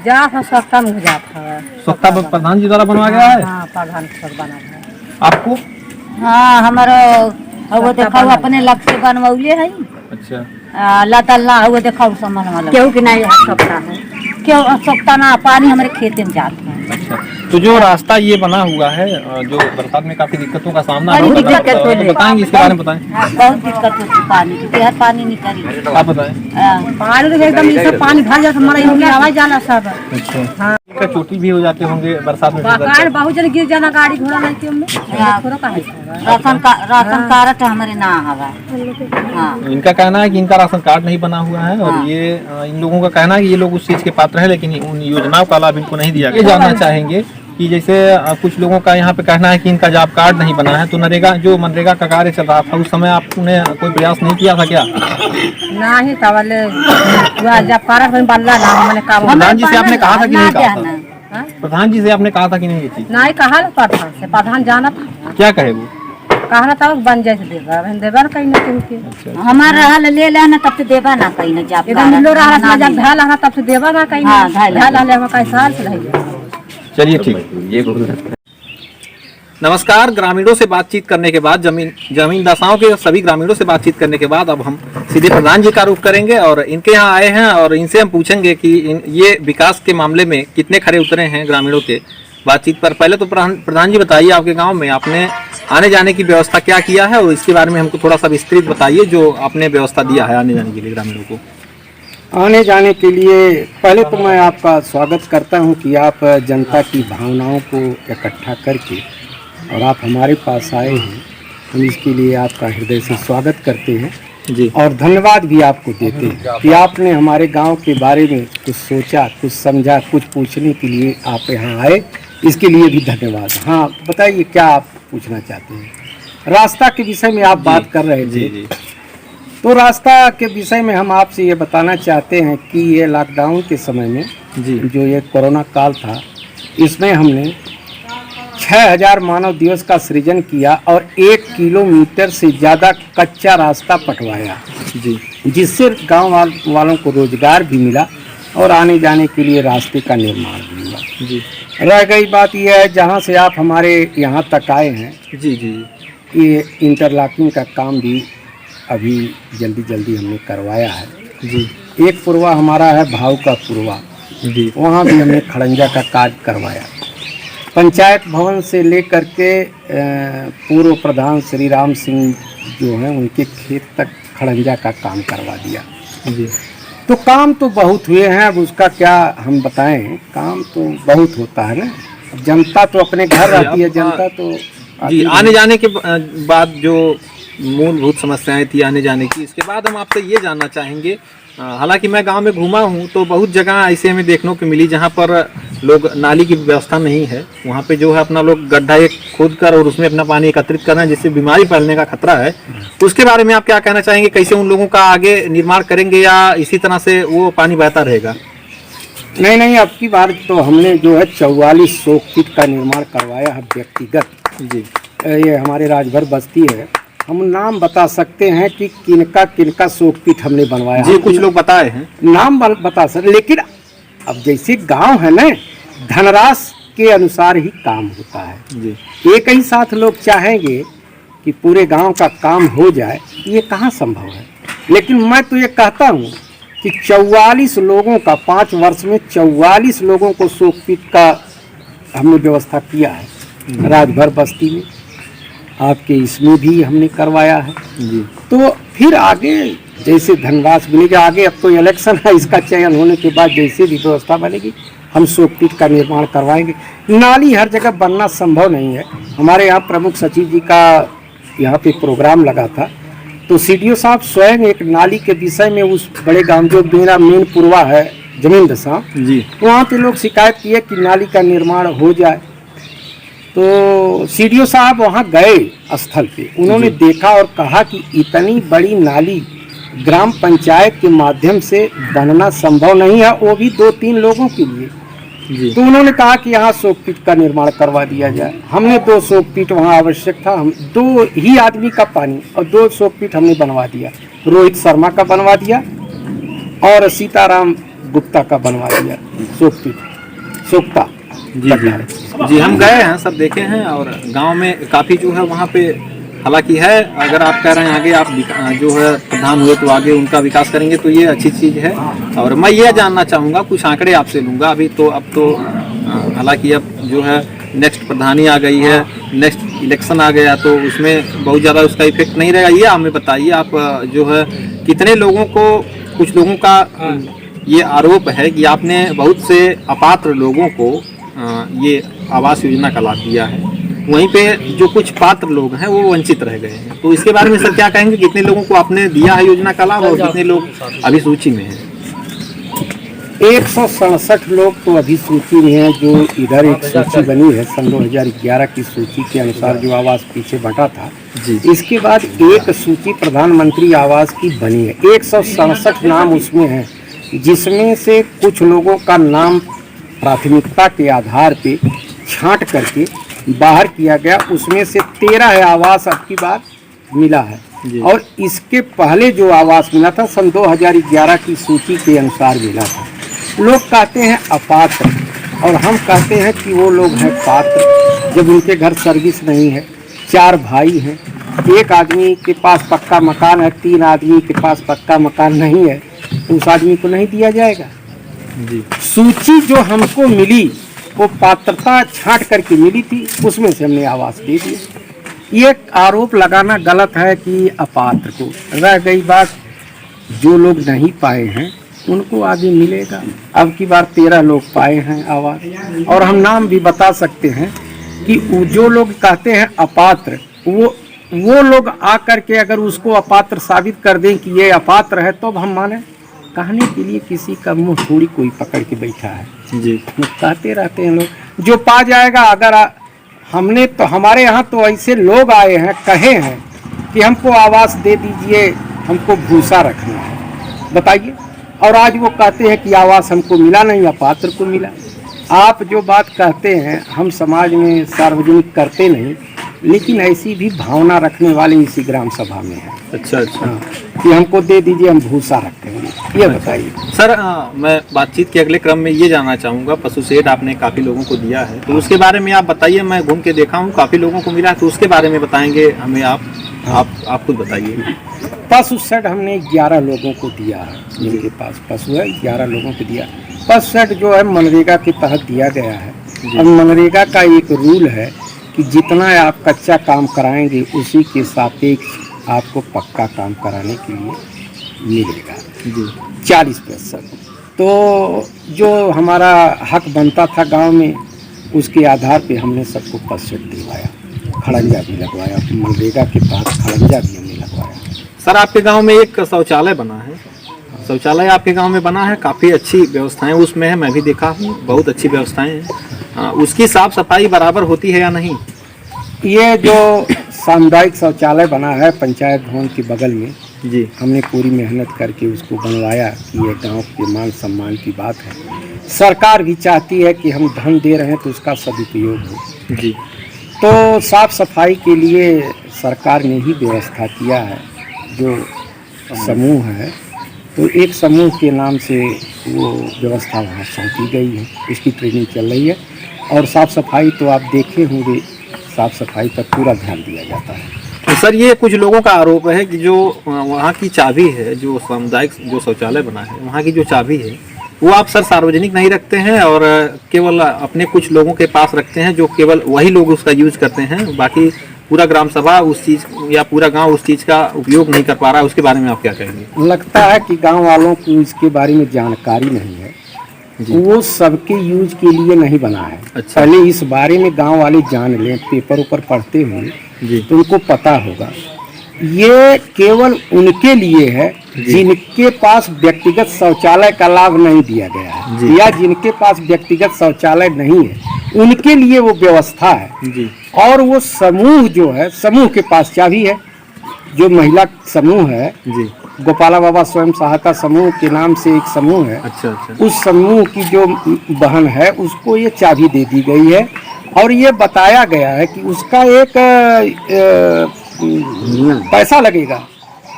जा सस्ता में जाता है। सोख्ता प्रधान जी द्वारा बनवाया गया है? हाँ, प्रधान सब बना है। आपको? हाँ, हमारा वो देखा अपने लग से बनवले है। अच्छा, लतल्ला वो देखा सामान वाला क्यों कि नहीं सकता है, क्यों सकता ना, पानी हमारे खेते में जाता है। अच्छा, तो जो रास्ता ये बना हुआ है, जो बरसात में काफी दिक्कतों का सामना बड़ी होता है, दिक्कत होती है। बताएंगे इसके बारे में? बताएं, बहुत दिक्कत होती है पानी की, हर पानी नहीं करी। आप बताएं। पानी तो एकदम ये सब पानी भर जाता, हमारा इनकी आवाज जाला सब। अच्छा, का चोटी भी हो जाते होंगे बरसात में? बाहर बहुत जन गिर जाना गाड़ी घोड़ा लेके हमने थोड़ा कहा राशन कार्ड हमारे ना हवा। हाँ, इनका कहना है कि इनका राशन कार्ड नहीं बना हुआ है, और ये इन लोगों का कहना है कि ये लोग उस चीज के पात्र है, लेकिन उन योजनाओं का लाभ इनको नहीं दिया गया। ये जानना चाहेंगे कि जैसे कुछ लोगों का यहाँ पे कहना है कि इनका जॉब कार्ड नहीं बना है, तो मनरेगा का कार्य चल रहा था, उस समय आपने कोई प्रयास नहीं किया था क्या? नहीं तवले जब पारक में बल्ला ना हमने काम। प्रधान जी से आपने कहा था कि नहीं कहा था? प्रधान जी से आपने कहा था कि नहीं ये चीज? नहीं कहा प्रधान से, प्रधान जाना था, क्या कहे वो? कहना था बन जाए देगा, देवा कहीं ना कहीं। हमारा रहल ले लेना तब तो देवा ना कहीं ना जा एकदम मिलो रहा ना जब ढाल आना तब से देवा ना कहीं। ढाल आले हम कई साल से रही। चलिए ठीक। नमस्कार। ग्रामीणों से बातचीत करने के बाद, जमीन दशाओं के सभी ग्रामीणों से बातचीत करने के बाद अब हम सीधे प्रधान जी का रुख करेंगे और इनके यहाँ आए हैं, और इनसे हम पूछेंगे कि ये विकास के मामले में कितने खरे उतरे हैं ग्रामीणों के। बातचीत पर पहले तो प्रधान जी बताइए, आपके गांव में आपने आने जाने की व्यवस्था क्या किया है, और इसके बारे में हमको थोड़ा सा विस्तृत बताइए, जो आपने व्यवस्था दिया है आने जाने के लिए ग्रामीणों को। आने जाने के लिए पहले तो मैं आपका स्वागत करता हूं कि आप जनता की भावनाओं को इकट्ठा करके और आप हमारे पास आए हैं, हम इसके लिए आपका हृदय से स्वागत करते हैं जी, और धन्यवाद भी आपको देते हैं कि आपने हमारे गांव के बारे में कुछ सोचा, कुछ समझा, कुछ पूछने के लिए आप यहाँ आए, इसके लिए भी धन्यवाद। हाँ, बताइए क्या आप पूछना चाहते हैं? रास्ता के विषय में आप बात कर रहे थे, तो रास्ता के विषय में हम आपसे ये बताना चाहते हैं कि ये लॉकडाउन के समय में जो ये कोरोना काल था, इसमें हमने 6000 मानव दिवस का सृजन किया और 1 किलोमीटर से ज़्यादा कच्चा रास्ता पटवाया जी जिससे गांव वालों को रोजगार भी मिला और आने जाने के लिए रास्ते का निर्माण भी हुआ। जी रह गई बात यह है जहां से आप हमारे यहाँ तक आए हैं, जी जी ये इंटरलॉकिंग का काम भी अभी जल्दी हमने करवाया है जी एक पुरवा हमारा है भाव का पुरवा, जी वहाँ भी हमने खड़ंजा का कार्य करवाया। पंचायत भवन से लेकर के पूर्व प्रधान श्री राम सिंह जो हैं उनके खेत तक खड़ंजा का काम करवा दिया। जी तो काम तो बहुत हुए हैं, अब उसका क्या हम बताएं, काम तो बहुत होता है ना। अब जनता तो अपने घर रहती है, जनता तो जी आने जाने के बाद जो मूलभूत समस्याएं थी आने जाने की, इसके बाद हम आपसे ये जानना चाहेंगे, हालांकि मैं गांव में घूमा हूं तो बहुत जगह ऐसे हमें देखने को मिली जहां पर लोग नाली की व्यवस्था नहीं है, वहां पे जो है अपना लोग गड्ढा एक खोद कर और उसमें अपना पानी एकत्रित कर रहे हैं जिससे बीमारी फैलने का खतरा है। उसके बारे में आप क्या कहना चाहेंगे, कैसे उन लोगों का आगे निर्माण करेंगे या इसी तरह से वो पानी बहता रहेगा? नहीं, अब की बार तो हमने जो है 44 शोक पीठ का निर्माण करवाया है व्यक्तिगत। जी ये हमारे राजभर बस्ती है, हम नाम बता सकते हैं कि किनका शोक पीठ हमने बनवाया जी, कुछ लोग बताए हैं नाम बता सकते, लेकिन अब जैसे गांव है ना, धनराशि के अनुसार ही काम होता है जी। एक ही साथ लोग चाहेंगे कि पूरे गांव का काम हो जाए, ये कहाँ संभव है। लेकिन मैं तो ये कहता हूँ कि 44 लोगों का 5 वर्ष में 44 लोगों को शोक पीठ का हमने व्यवस्था किया है राजभर बस्ती में, आपके इसमें भी हमने करवाया है जी। तो फिर आगे जैसे धनराशि मिलेगा, आगे अब तो इलेक्शन है, इसका चयन होने के बाद जैसे भी व्यवस्था बनेगी हम शोक पीठ का निर्माण करवाएंगे। नाली हर जगह बनना संभव नहीं है। हमारे यहाँ प्रमुख सचिव जी का यहाँ पे प्रोग्राम लगा था, तो सीडीओ साहब स्वयं एक नाली के विषय में उस बड़े गांव जो मेरा मेन पुरवा है जमीन दशा जी, वहाँ पे लोग शिकायत किए कि नाली का निर्माण हो जाए। तो सीडीओ साहब वहाँ गए स्थल पे, उन्होंने देखा और कहा कि इतनी बड़ी नाली ग्राम पंचायत के माध्यम से बनना संभव नहीं है, वो भी 2-3 लोगों के लिए जी। तो उन्होंने कहा कि यहाँ शोक पीठ का निर्माण करवा दिया जाए। हमने 2 शोक पीठ वहाँ आवश्यक था, हम 2 ही आदमी का पानी और 2 शोक पीठ हमने बनवा दिया। रोहित शर्मा का बनवा दिया और सीताराम गुप्ता का बनवा दिया शोक पीठ सोक्ता। जी जी जी, हम गए हैं, सब देखे हैं और गांव में काफ़ी जो है वहाँ पे हालांकि है, अगर आप कह रहे हैं आगे आप जो है प्रधान हुए तो आगे उनका विकास करेंगे तो ये अच्छी चीज़ है। और मैं ये जानना चाहूँगा, कुछ आंकड़े आपसे लूँगा अभी तो, अब तो हालांकि अब जो है नेक्स्ट प्रधानी आ गई है, नेक्स्ट इलेक्शन आ गया तो उसमें बहुत ज़्यादा उसका इफेक्ट नहीं रहेगा। ये हमें बताइए आप जो है कितने लोगों को, कुछ लोगों का ये आरोप है कि आपने बहुत से अपात्र लोगों को ये आवास योजना का लाभ दिया है, वहीं पे जो कुछ पात्र लोग हैं वो वंचित रह गए हैं, तो इसके बारे में सर क्या कहेंगे, कितने लोगों को आपने दिया है योजना का लाभ और कितने लोग अभी सूची में हैं? 167 लोग तो अभी सूची में हैं, जो इधर एक सूची बनी है सन 2011 की सूची के अनुसार जो आवास पीछे बंटा था जी। इसके बाद एक सूची प्रधानमंत्री आवास की बनी है, 167 नाम उसमें हैं, जिसमें से कुछ लोगों का नाम प्राथमिकता के आधार पे छांट करके बाहर किया गया, उसमें से 13 आवास अब की बार मिला है। और इसके पहले जो आवास मिला था सन 2011 की सूची के अनुसार मिला था। लोग कहते हैं अपात्र और हम कहते हैं कि वो लोग हैं पात्र, जब उनके घर सर्विस नहीं है, 4 भाई हैं, एक आदमी के पास पक्का मकान है, 3 आदमी के पास पक्का मकान नहीं है, तो उस आदमी को नहीं दिया जाएगा जी। सूची जो हमको मिली वो पात्रता छांट करके मिली थी, उसमें से हमने आवास दे दिया। ये आरोप लगाना गलत है कि अपात्र को। रह गई बात, जो लोग नहीं पाए हैं उनको आगे मिलेगा। अब की बार 13 लोग पाए हैं आवास, और हम नाम भी बता सकते हैं कि जो लोग कहते हैं अपात्र, वो लोग आकर के अगर उसको अपात्र साबित कर दें कि ये अपात्र है, तो हम माने। कहने के लिए किसी का मुंह थोड़ी कोई पकड़ के बैठा है जी। कहते रहते हैं लोग, जो पा जाएगा। अगर हमने तो, हमारे यहाँ तो ऐसे लोग आए हैं, कहे हैं कि हमको आवास दे दीजिए, हमको भूसा रखना है, बताइए। और आज वो कहते हैं कि आवास हमको मिला नहीं, अपात्र को मिला। आप जो बात कहते हैं हम समाज में सार्वजनिक करते नहीं, लेकिन ऐसी भी भावना रखने वाले इसी ग्राम सभा में है। अच्छा अच्छा। हाँ, कि हमको दे दीजिए, हम भूसा रखेंगे। ये बताइए सर, मैं बातचीत के अगले क्रम में ये जानना चाहूँगा, पशु शेड आपने काफ़ी लोगों को दिया है, तो उसके बारे में आप बताइए। मैं घूम के देखा हूँ, काफ़ी लोगों को मिला है, तो उसके बारे में बताएंगे हमें आप खुद बताइए। पशु शेड हमने 11 लोगों को दिया है, जिनके पास पशु है 11 लोगों को दिया। पशु शेड जो है मनरेगा के तहत दिया गया है। अब मनरेगा का एक रूल है कि जितना आप कच्चा काम कराएंगे उसी के सापेक्ष आपको पक्का काम कराने के लिए मिलेगा जी 40%। तो जो हमारा हक बनता था गांव में, उसके आधार पे हमने सबको पशु शेड दिलवाया, खड़ंजा भी लगवाया, मनरेगा के तहत खड़ंजा भी हमने लगवाया। सर, आपके गांव में एक शौचालय बना है, शौचालय आपके गांव में बना है, काफ़ी अच्छी व्यवस्थाएं उसमें है, मैं भी देखा हूँ, बहुत अच्छी व्यवस्थाएं हैं। उसकी साफ सफाई बराबर होती है या नहीं? ये जो सामुदायिक शौचालय बना है पंचायत भवन के बगल में जी, हमने पूरी मेहनत करके उसको बनवाया कि ये गांव के मान सम्मान की बात है। सरकार भी चाहती है कि हम धन दे रहे हैं तो उसका सदुपयोग हो जी। तो साफ सफाई के लिए सरकार ने ही व्यवस्था किया है। जो समूह है तो एक समूह के नाम से वो व्यवस्था वहाँ सौंपी गई है, उसकी ट्रेनिंग चल रही है। और साफ सफाई तो आप देखे होंगे, साफ सफाई पर पूरा ध्यान दिया जाता है। तो सर, ये कुछ लोगों का आरोप है कि जो वहाँ की चाबी है, जो सामुदायिक जो शौचालय बना है वहाँ की जो चाबी है वो आप सर सार्वजनिक नहीं रखते हैं और केवल अपने कुछ लोगों के पास रखते हैं, जो केवल वही लोग उसका यूज करते हैं, बाकी पूरा ग्राम सभा उस चीज़ या पूरा गांव उस चीज़ का उपयोग नहीं कर पा रहा है। उसके बारे में आप क्या कहेंगे? लगता है कि गांव वालों को इसके बारे में जानकारी नहीं है, वो सबके यूज के लिए नहीं बना है। अच्छा। पहले इस बारे में गांव वाले जान लें, पेपर ऊपर पढ़ते हुए तो उनको पता होगा। ये केवल उनके लिए है जिनके पास व्यक्तिगत शौचालय का लाभ नहीं दिया गया है, या जिनके पास व्यक्तिगत शौचालय नहीं है, उनके लिए वो व्यवस्था है जी। और वो समूह जो है, समूह के पास चाबी है। जो महिला समूह है जी, गोपाला बाबा स्वयं सहायता समूह के नाम से एक समूह है। अच्छा अच्छा। उस समूह की जो बहन है उसको ये चाबी दे दी गई है और ये बताया गया है कि उसका एक पैसा लगेगा,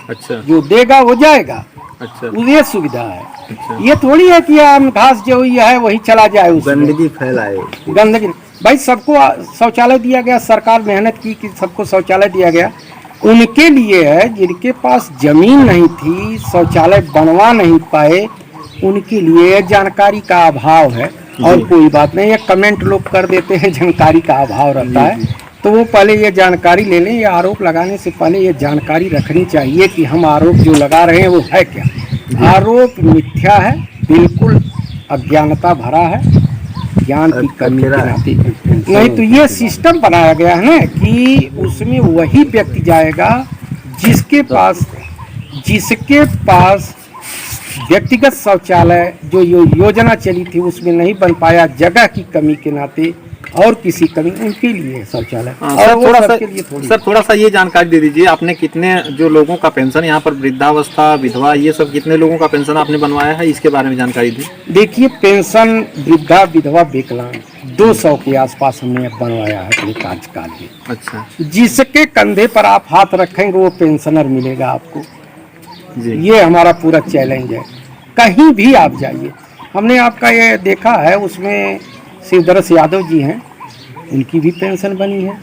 अच्छा जो देगा वो जाएगा। अच्छा। ये सुविधा है। अच्छा। ये थोड़ी है कि हम घास जो हुई है वही चला जाए, उसमें गंदगी फैलाए। गंदगी भाई, सबको शौचालय दिया गया, सरकार मेहनत की कि सबको शौचालय दिया गया। उनके लिए है जिनके पास जमीन नहीं थी, शौचालय बनवा नहीं पाए, उनके लिए जानकारी का अभाव है। और कोई बात नहीं, ये कमेंट लोग कर देते हैं जानकारी का अभाव रहता है, तो वो पहले ये जानकारी ले लें। ये आरोप लगाने से पहले ये जानकारी रखनी चाहिए कि हम आरोप जो लगा रहे हैं वो है क्या। आरोप मिथ्या है, बिल्कुल अज्ञानता भरा है, ज्ञान की कमी के नाते। नहीं तो ये सिस्टम बनाया गया है ना कि उसमें वही व्यक्ति जाएगा जिसके पास व्यक्तिगत शौचालय जो योजना चली थी उसमें नहीं बन पाया, जगह की कमी के नाते और किसी कमी, उनके लिए शौचालय। सर थोड़ा सा ये जानकारी दे दीजिए, आपने कितने जो लोगों का पेंशन यहाँ पर, वृद्धावस्था, विधवा, ये सब कितने लोगों का पेंशन आपने बनवाया है, इसके बारे में जानकारी दी। देखिए, पेंशन वृद्धा, विधवा, विकलांग 200 के आसपास हमने बनवाया है अपने कार्यकाल में। अच्छा। जिसके कंधे पर आप हाथ रखेंगे वो पेंशनर मिलेगा आपको जी। ये हमारा पूरा चैलेंज है। कहीं भी आप जाइए, हमने आपका ये देखा है, उसमें शिवदरस यादव जी हैं, उनकी भी पेंशन बनी है।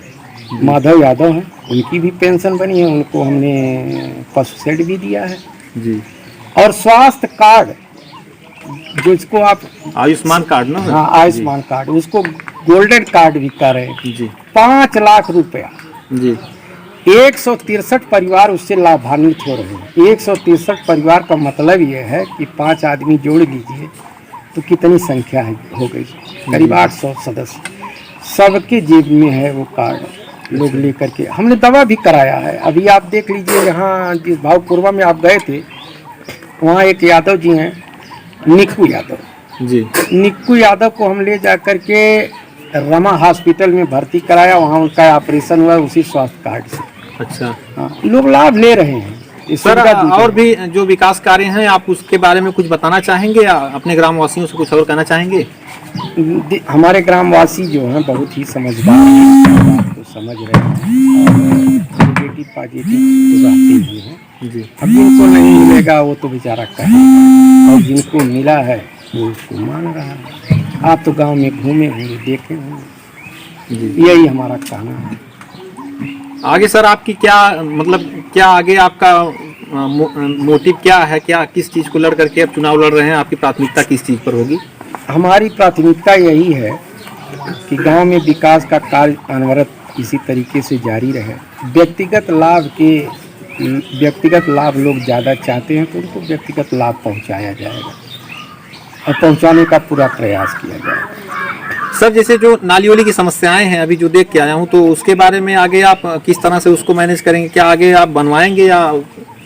माधव यादव हैं, उनकी भी पेंशन बनी है, उनको हमने पशु शेड भी दिया है जी। और स्वास्थ्य कार्ड जिसको आप आयुष्मान कार्ड ना? हाँ, आयुष्मान कार्ड, उसको गोल्डन कार्ड भी कर रहे हैं जी। 5 लाख रुपया जी। 163 परिवार उससे लाभान्वित हो रहे हैं। 163 परिवार का मतलब ये है कि 5 आदमी जोड़ लीजिए तो कितनी संख्या है, हो गई करीब 800 सदस्य, सबके जेब में है वो कार्ड। लोग लेकर के हमने दवा भी कराया है। अभी आप देख लीजिए, यहाँ जिस भावपुरवा में आप गए थे, वहाँ एक यादव जी हैं, निक्कू यादव जी। निक्कू यादव को हम ले जा कर के रमा हॉस्पिटल में भर्ती कराया, वहाँ उनका ऑपरेशन हुआ उसी स्वास्थ्य कार्ड से। अच्छा। हाँ, लोग लाभ ले रहे हैं। इस सर सुविधा दी और जाए। भी जो विकास कार्य हैं आप उसके बारे में कुछ बताना चाहेंगे या अपने ग्रामवासियों से कुछ और कहना चाहेंगे? हमारे ग्रामवासी जो हैं बहुत ही समझदार हैं, इस बात को समझ रहे हैं और नेगेटिव पॉजिटिव तो रहते ही हैं जी। अब जिनको नहीं मिलेगा वो तो बेचारा कहे, और जिनको मिला है वो उसको मान रहा है। आप तो गांव में घूमे होंगे, देखे होंगे, यही हमारा कहना है। आगे सर आपकी क्या मतलब क्या आगे आपका मोटिव क्या है, क्या किस चीज़ को लड़ करके अब चुनाव लड़ रहे हैं? आपकी प्राथमिकता किस चीज़ पर होगी? हमारी प्राथमिकता यही है कि गांव में विकास का कार्य अनवरत इसी तरीके से जारी रहे। व्यक्तिगत लाभ लोग ज़्यादा चाहते हैं तो उनको व्यक्तिगत लाभ पहुंचाया जाएगा और पहुंचाने का पूरा प्रयास किया जाएगा। सर जैसे जो नाली वाली की समस्याएं हैं अभी जो देख के आया हूँ, तो उसके बारे में आगे आप किस तरह से उसको मैनेज करेंगे? क्या आगे आप बनवाएंगे या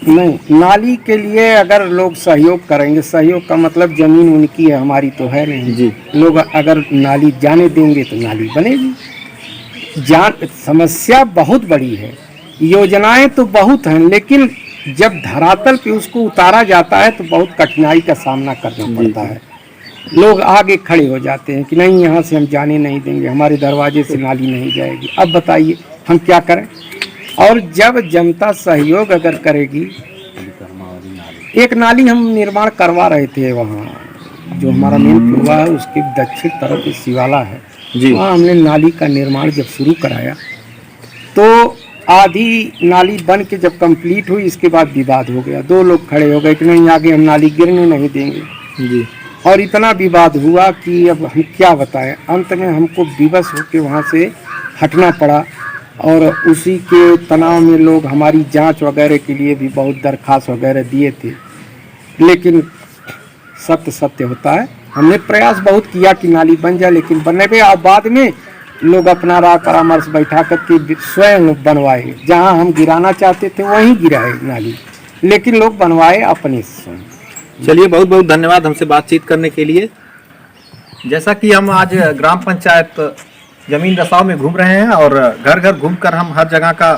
नहीं, नाली के लिए अगर लोग सहयोग करेंगे, सहयोग का मतलब जमीन उनकी है, हमारी तो है नहीं जी। लोग अगर नाली जाने देंगे तो नाली बनेगी। समस्या बहुत बड़ी है, योजनाएं तो बहुत हैं, लेकिन जब धरातल पे उसको उतारा जाता है तो बहुत कठिनाई का सामना करना पड़ता है। लोग आगे खड़े हो जाते हैं कि नहीं यहाँ से हम जाने नहीं देंगे, हमारे दरवाजे से नाली नहीं जाएगी। अब बताइए हम क्या करें? और जब जनता सहयोग अगर करेगी, एक नाली हम निर्माण करवा रहे थे वहाँ जो हमारा मेन कुआ है उसके दक्षिण तरफ एक शिवाला है, वहाँ हमने नाली का निर्माण जब शुरू कराया तो आधी नाली बन के जब कंप्लीट हुई इसके बाद विवाद हो गया। दो लोग खड़े हो गए कि नहीं आगे हम नाली गिरने नहीं देंगे जी। और इतना विवाद हुआ कि अब हम क्या बताएं। अंत में हमको विवश होकर वहाँ से हटना पड़ा और उसी के तनाव में लोग हमारी जांच वगैरह के लिए भी बहुत दरखास्त वगैरह दिए थे, लेकिन सत्य होता है। हमने प्रयास बहुत किया कि नाली बन जाए, लेकिन बनने पे और बाद में लोग अपना राय परामर्श बैठा करके स्वयं बनवाए। जहां हम गिराना चाहते थे वहीं गिराए नाली, लेकिन लोग बनवाए अपने स्वयं। चलिए बहुत बहुत धन्यवाद हमसे बातचीत करने के लिए। जैसा कि हम आज ग्राम पंचायत जमीन रसाव में घूम रहे हैं और घर घर घूमकर हम हर जगह का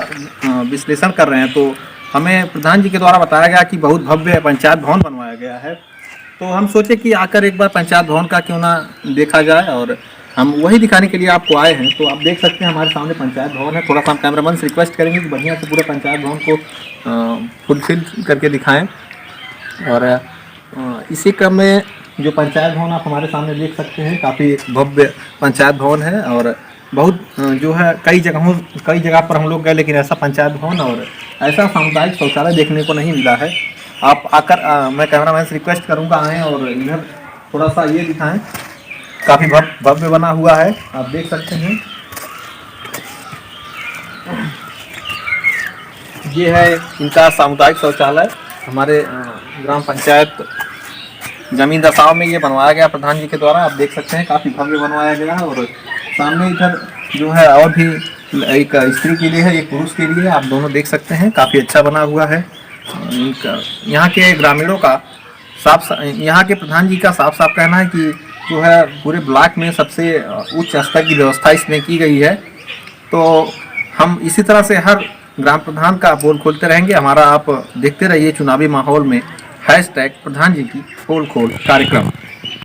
विश्लेषण कर रहे हैं, तो हमें प्रधान जी के द्वारा बताया गया कि बहुत भव्य पंचायत भवन बनवाया गया है। तो हम सोचे कि आकर एक बार पंचायत भवन का क्यों ना देखा जाए, और हम वही दिखाने के लिए आपको आए हैं। तो आप देख सकते हैं हमारे सामने पंचायत भवन है। थोड़ा सा हम कैमरामैन से रिक्वेस्ट करेंगे कि बढ़िया से पूरे पंचायत भवन को फुलफिल करके दिखाएं। और इसी क्रम में जो पंचायत भवन आप हमारे सामने देख सकते हैं, काफ़ी भव्य पंचायत भवन है और बहुत जो है कई जगह पर हम लोग गए, लेकिन ऐसा पंचायत भवन और ऐसा सामुदायिक शौचालय देखने को नहीं मिला है। आप आकर मैं कैमरामैन से रिक्वेस्ट करूंगा आएँ और इधर थोड़ा सा ये दिखाएं। काफ़ी भव्य बना हुआ है, आप देख सकते हैं। ये है इनका सामुदायिक शौचालय। हमारे ग्राम पंचायत जमीन दसाव में ये बनवाया गया प्रधान जी के द्वारा। आप देख सकते हैं काफ़ी भव्य बनवाया गया है। और सामने इधर जो है और भी एक स्त्री के लिए है, एक पुरुष के लिए, आप दोनों देख सकते हैं। काफ़ी अच्छा बना हुआ है। यहाँ के ग्रामीणों का यहाँ के प्रधान जी का साफ कहना है कि जो है पूरे ब्लॉक में सबसे उच्च स्तर की व्यवस्था इसमें की गई है। तो हम इसी तरह से हर ग्राम प्रधान का पोल खोलते रहेंगे। हमारा आप देखते रहिए चुनावी माहौल में #प्रधान जी की पोल खोल कार्यक्रम।